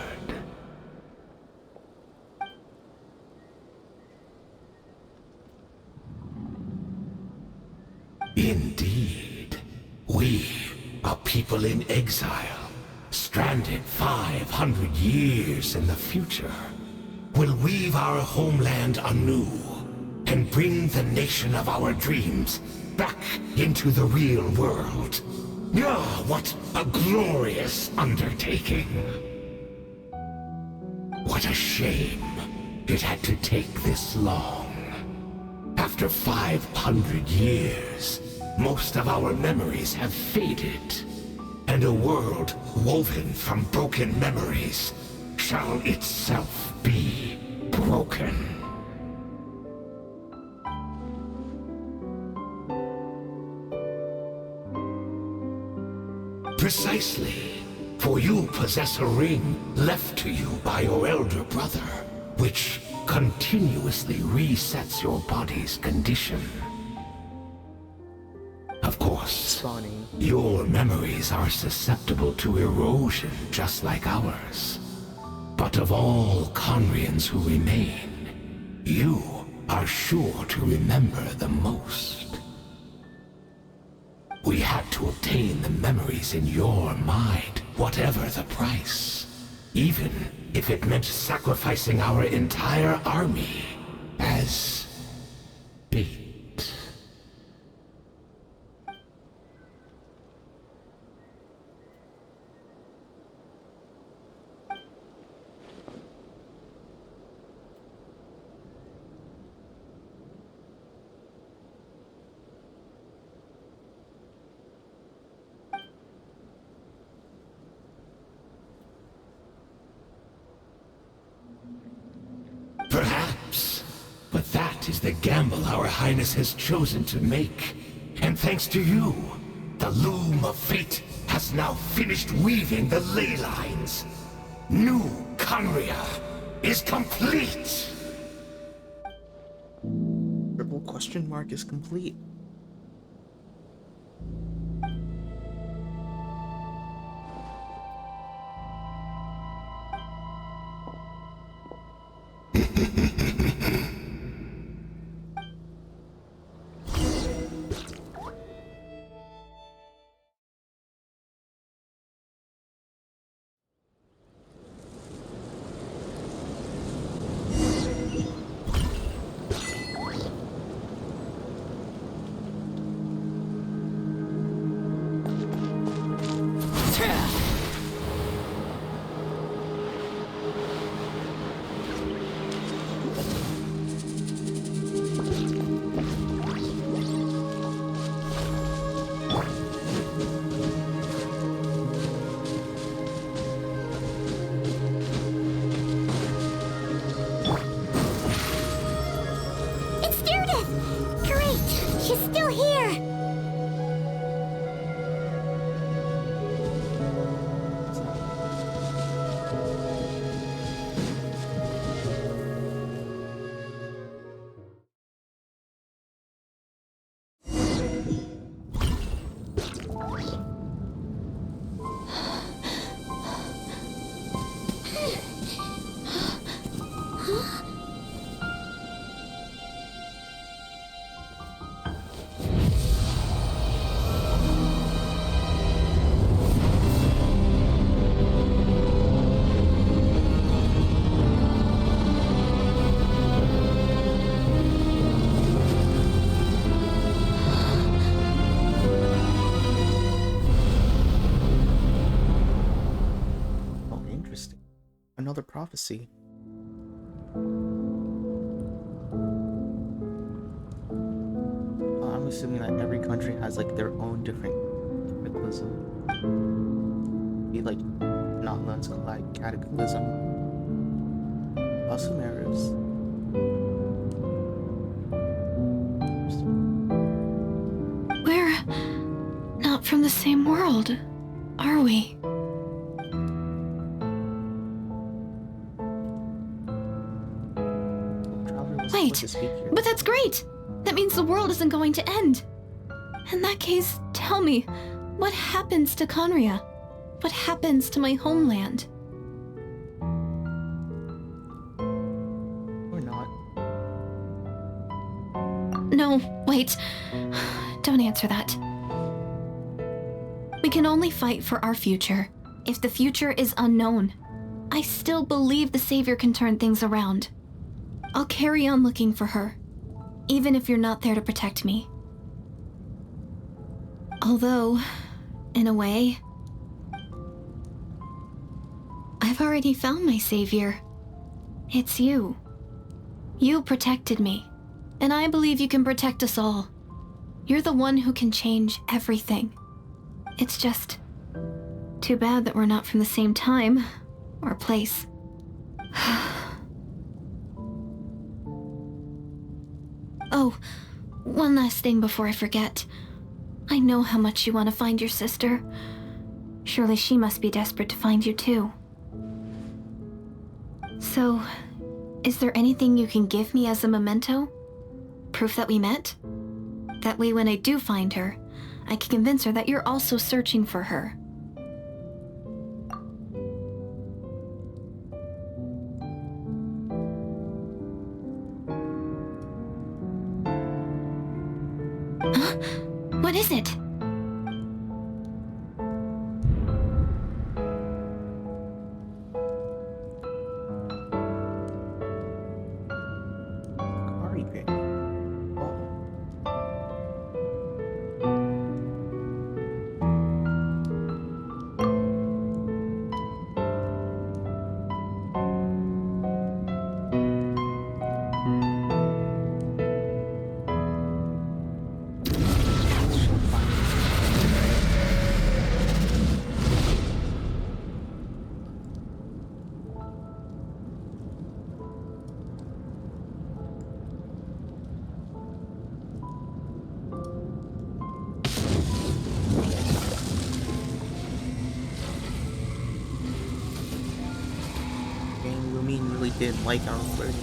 Indeed, we, a people in exile, stranded 500 years in the future, will weave our homeland anew and bring the nation of our dreams back into the real world. Ah, what a glorious undertaking! What a shame it had to take this long. After 500 years, most of our memories have faded, and a world woven from broken memories shall itself be broken. Precisely, for you possess a ring left to you by your elder brother, which continuously resets your body's condition. Of course, Spawning. your memories are susceptible to erosion just like ours. But of all Khaenri'ahns who remain, you are sure to remember the most. We had to obtain the memories in your mind, whatever the price. Even if it meant sacrificing our entire army as bait. the gamble our Highness has chosen to make. And thanks to you, the loom of fate has now finished weaving the ley lines. New Conria is complete! Triple question mark is complete. It's Judith! Great! She's still here! Oh, interesting. Another prophecy. I'm assuming that every country has like their own different cataclysm. Be like not Lens cataclysm. Also narratives. We're not from the same world, are we? Wait, but that's great! That means the world isn't going to end. In that case, tell me, what happens to Conria? What happens to my homeland? Or not. No, wait. Don't answer that. We can only fight for our future. If the future is unknown, I still believe the Savior can turn things around. I'll carry on looking for her, even if you're not there to protect me. Although, in a way, I've already found my savior. It's you. You protected me, and I believe you can protect us all. You're the one who can change everything. It's just too bad that we're not from the same time or place. Oh, one last thing before I forget. I know how much you want to find your sister. Surely she must be desperate to find you too. So, is there anything you can give me as a memento? Proof that we met? That way when I do find her, I can convince her that you're also searching for her. Huh? What is it? Kari Pig. Oh. She'll find really didn't like our flirting.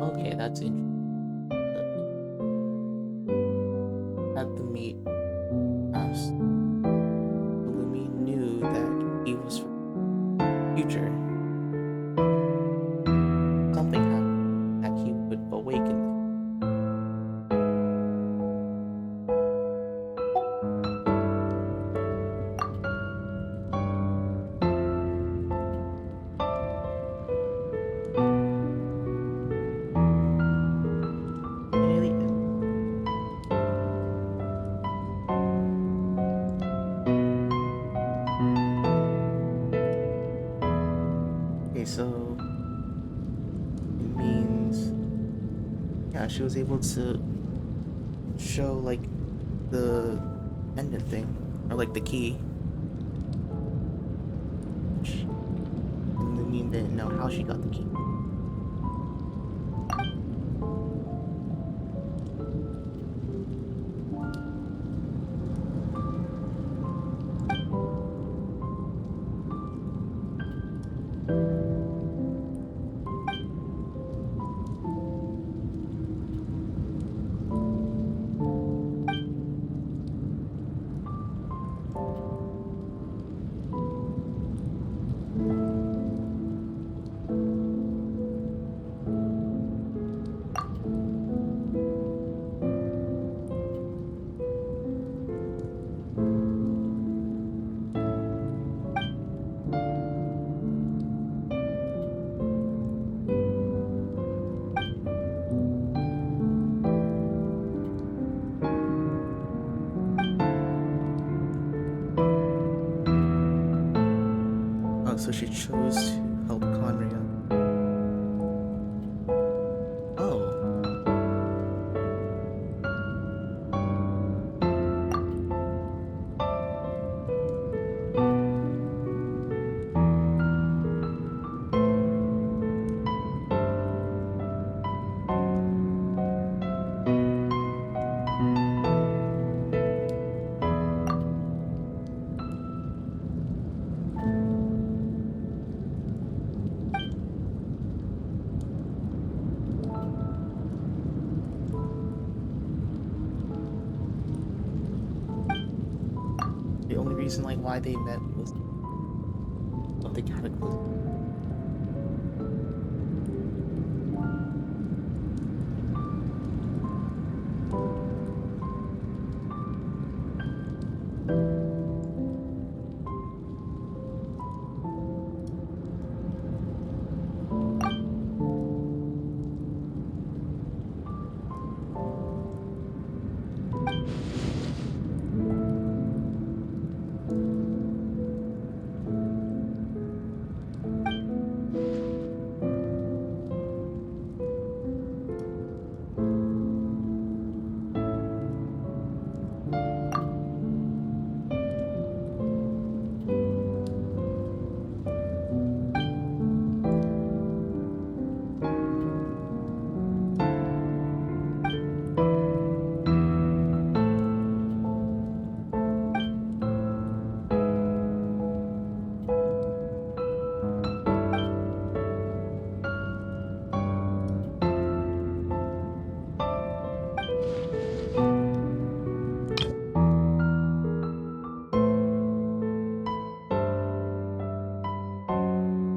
Okay, that's interesting. At the meet past, Lumi knew that he was from the future. Something happened that he would awaken. Really? Okay, so it means, yeah, she was able to show like the pendant thing, or like the key. And Lumi didn't know how she got the key. Oh, so she chose to help Conria. Oh. The only reason like why they met was of the cataclysm.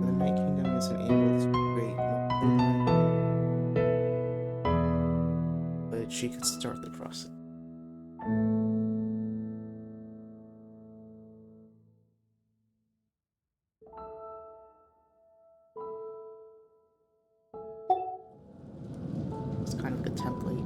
The Night Kingdom isn't able to create multiple, but she could start the process. It's kind of like a template.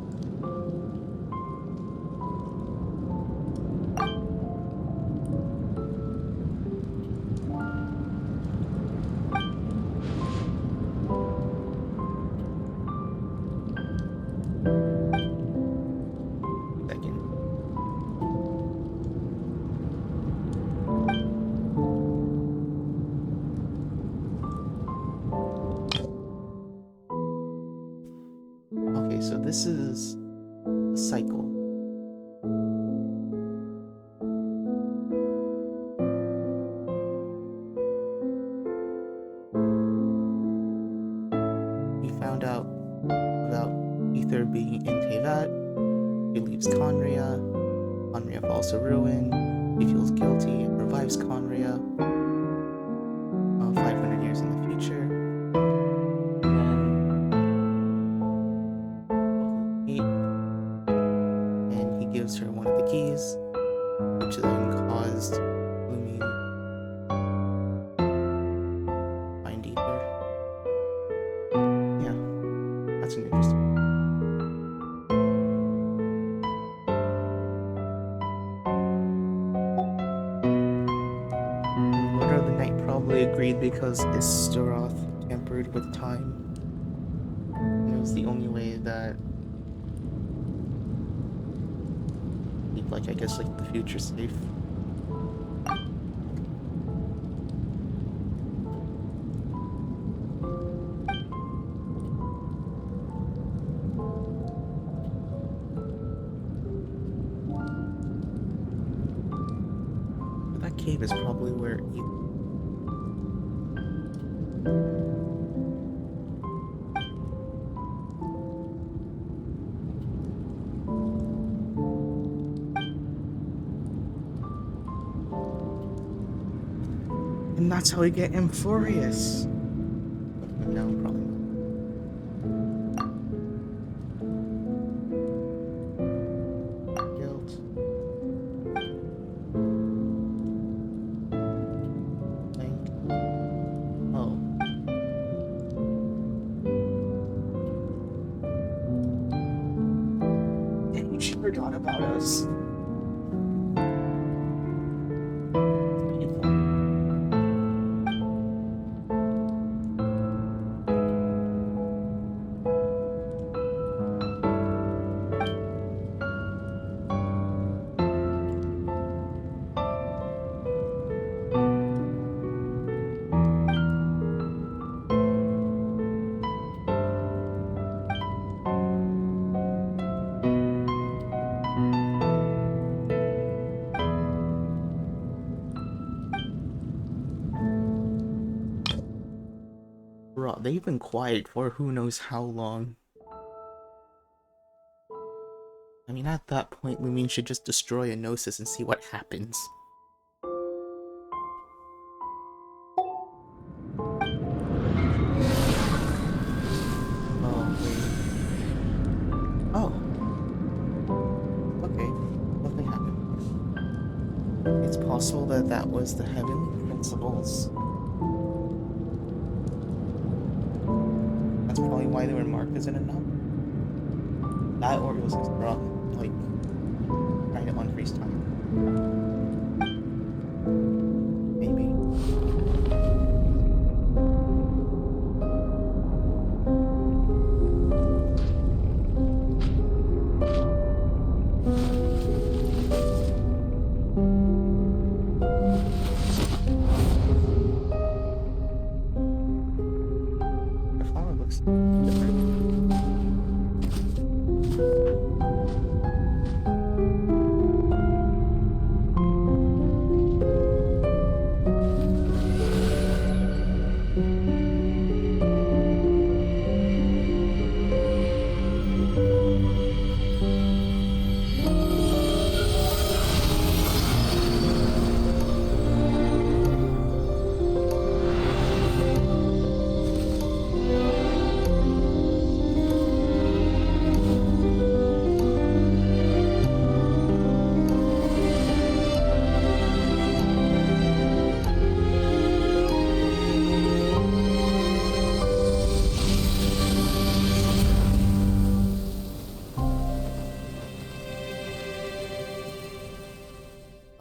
so this is a cycle. We found out about Ether being in Tevat. He leaves Conria. Conria falls to ruin. He feels guilty and revives Conria. 500 years in the future. And he gives her one of the keys, which then caused Lumi find Ether. Yeah, that's an interesting. Order of the Night probably agreed because Istaroth tampered with time. And it was the only way that keep, like, I guess, like, the future safe. But that cave is probably where and that's how we get Amphorius. No, probably not. Guilt. Think. Oh. Dang, she forgot about us. Bro, they've been quiet for who knows how long. I mean, at that point, Lumine should just destroy a Gnosis and see what happens. Oh, wait. Oh. Okay. Nothing happened. It's possible that that was the Heavenly Principles. That's probably why they were marked as an anomaly. That or it was just rough, like, trying to unfreeze time. Maybe. The flower looks different.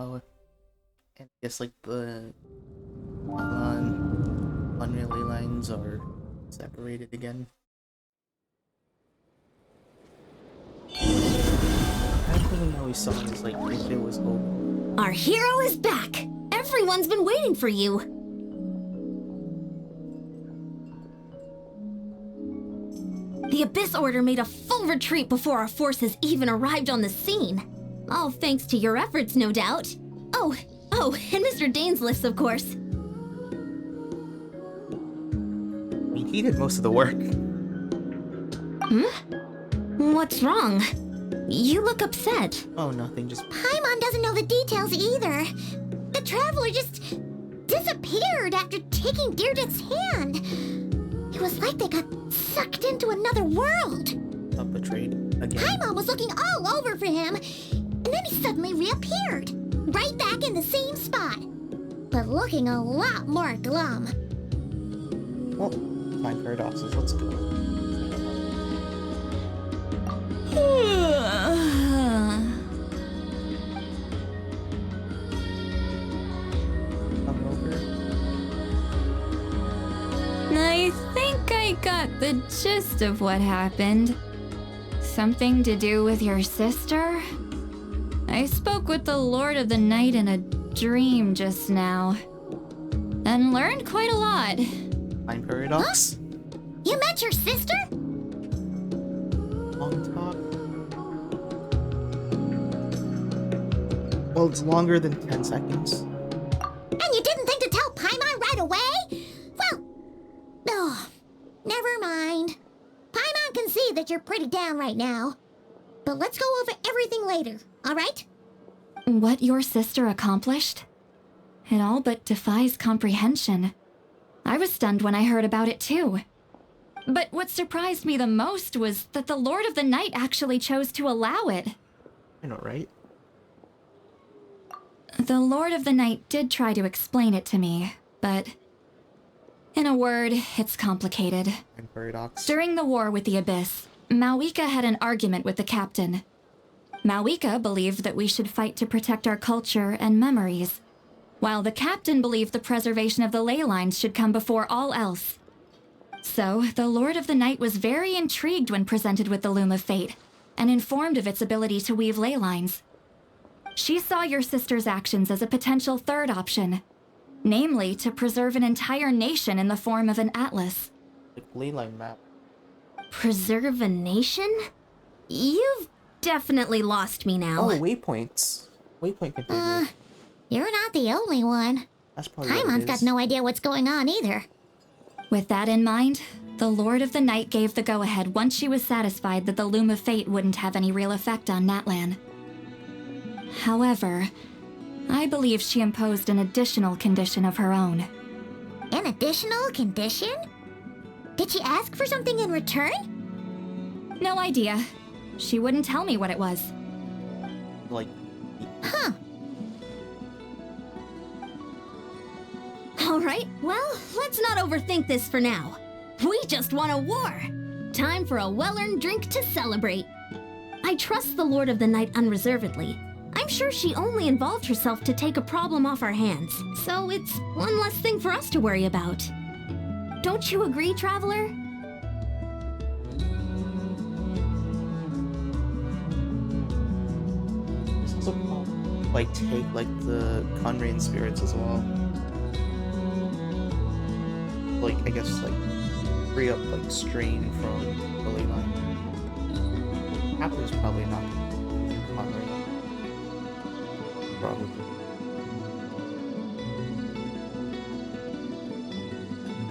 Oh, and I guess like the unrelay lines are separated again. I didn't know we saw this, like, if it was over. Our hero is back! Everyone's been waiting for you! The Abyss Order made a full retreat before our forces even arrived on the scene. All thanks to your efforts, no doubt. Oh, and Mr. Dainsliff's, of course. I mean, he did most of the work. What's wrong? You look upset. Oh, nothing, just... Paimon doesn't know the details either. The traveler just disappeared after taking Deirdre's hand. It was like they got sucked into another world. Not betrayed again. Paimon was looking all over for him, and then he suddenly reappeared, right back in the same spot, but looking a lot more glum. Well, time paradoxes, let's go. I think I got the gist of what happened. Something to do with your sister? I spoke with the Lord of the Night in a dream just now, and learned quite a lot. Time paradox? You met your sister? Long talk? Well, it's longer than 10 seconds. And you didn't think to tell Paimon right away? Well, never mind. Paimon can see that you're pretty down right now. But let's go over everything later, alright? What your sister accomplished? It all but defies comprehension. I was stunned when I heard about it too. But what surprised me the most was that the Lord of the Night actually chose to allow it. I know, right? The Lord of the Night did try to explain it to me, but... in a word, it's complicated. Time paradox. During the war with the Abyss, Malwika had an argument with the captain. Malwika believed that we should fight to protect our culture and memories, while the captain believed the preservation of the ley lines should come before all else. So, the Lord of the Night was very intrigued when presented with the Loom of Fate, and informed of its ability to weave ley lines. She saw your sister's actions as a potential third option, namely to preserve an entire nation in the form of an atlas. Like ley line map. Preserve a nation? You've definitely lost me now. Oh, waypoints. Waypoint configuration. You're not the only one. That's probably what Paimon's it got is. no idea what's going on either. With that in mind, the Lord of the Night gave the go-ahead once she was satisfied that the Loom of Fate wouldn't have any real effect on Natlan. However, I believe she imposed an additional condition of her own. An additional condition? Did she ask for something in return? No idea. She wouldn't tell me what it was. Like, Huh. Alright, well, let's not overthink this for now. We just won a war. Time for a well-earned drink to celebrate. I trust the Lord of the Night unreservedly. I'm sure she only involved herself to take a problem off our hands, so it's one less thing for us to worry about. Don't you agree, Traveler? this also like take like the Conrain spirits as well. Like, I guess like free up like strain from the ley line. Apple's probably not gonna do Conrain. Probably.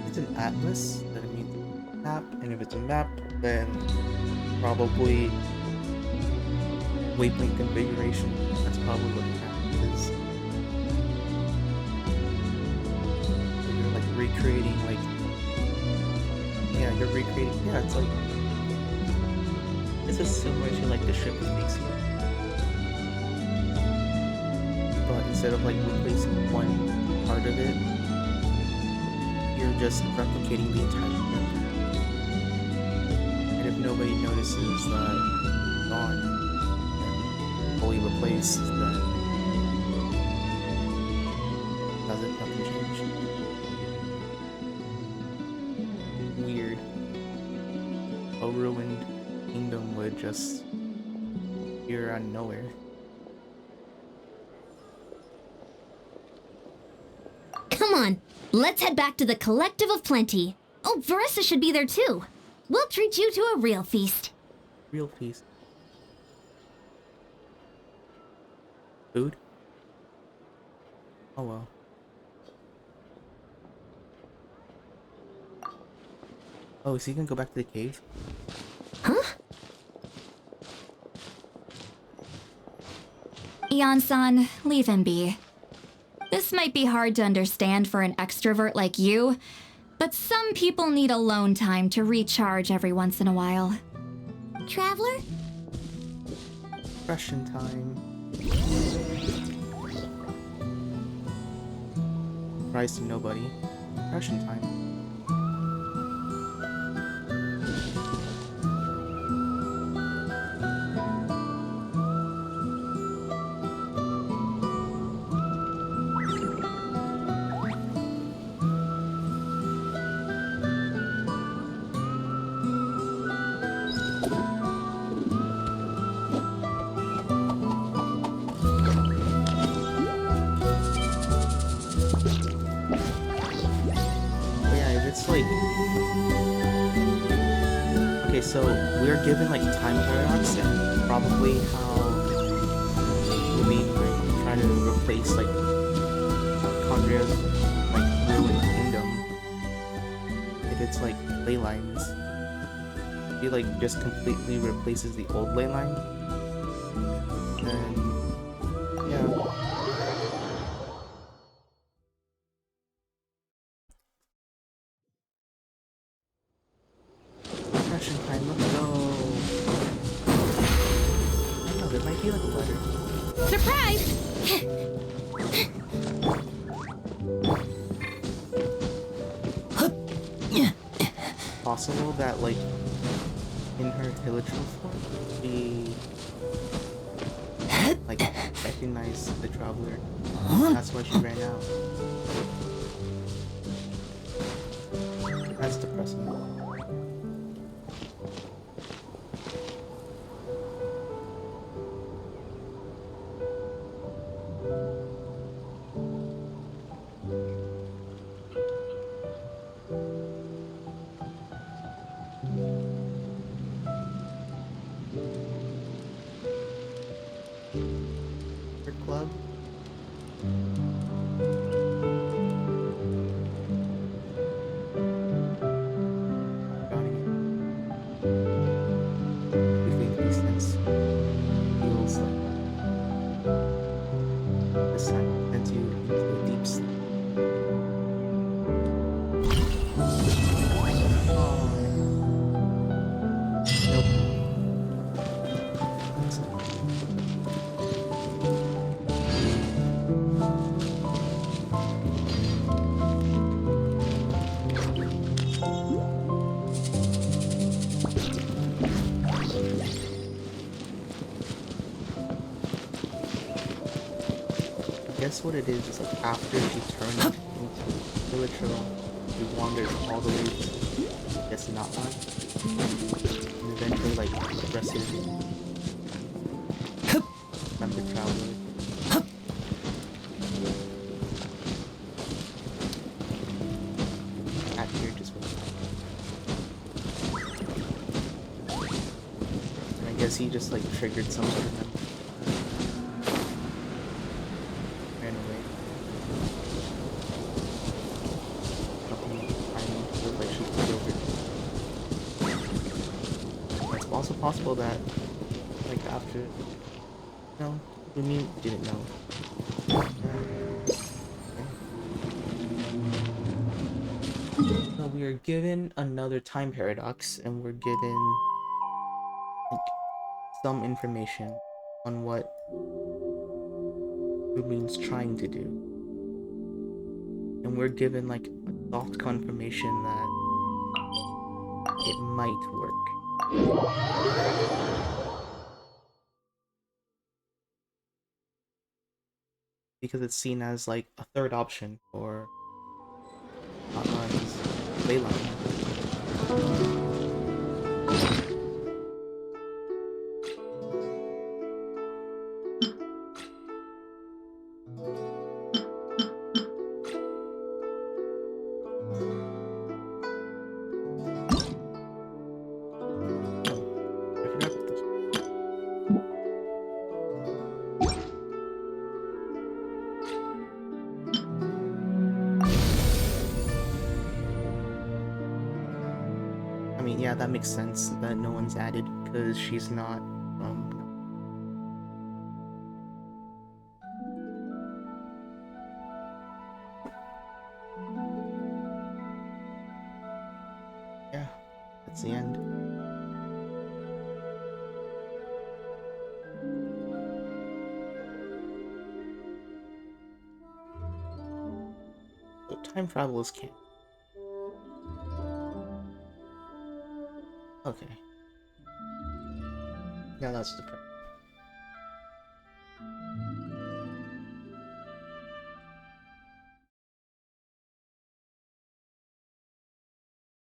It's an atlas, then it means map, and if it's a map, then probably waypoint configuration. That's probably what the map is. So you're like recreating, like, yeah, you're recreating. Yeah, it's like this is similar to like the ship of Macy. But instead of like replacing one part of it, you're just replicating the entire ship. And if nobody notices that it's gone and fully replaced, then doesn't nothing change. Weird. A ruined kingdom would just appear out of nowhere. Come on, let's head back to the Collective of Plenty. Oh, Veressa should be there too. We'll treat you to a real feast. Real feast. Food? Oh well. Oh, is he gonna go back to the cave? Huh? Ian-san, leave him be. This might be hard to understand for an extrovert like you, but some people need alone time to recharge every once in a while. Traveler? Russian time. Surprise to nobody. Russian time. Okay, so we're given like time paradox and probably how we're trying to replace like Condra's like ruined kingdom. If it's like ley lines, he like just completely replaces the old ley line. And yeah. Time, let's go. I don't know, there might be like a letter. Surprise! Possible that like in her hilichurl form she like recognized the traveler. That's why she ran out. That's depressing. Club. Between these things feels like this time sends you into a deep sleep. Guess what it is like after she turned into hilichurl, she wandered all the way to I guess not one. And eventually like progressive remember traveler. At here just went. And I guess he just like triggered some sort of memory. Also possible that, like, after... No, we mean didn't know. So we are given another time paradox, and we're given, like, some information on what Rumin's trying to do. And we're given, like, a soft confirmation that it might work. Because it's seen as like a third option for Hotline's Leyline. mean, yeah, that makes sense that no one's added because she's not. Yeah, that's the end. So time travelers can't. Okay. Yeah, that's the.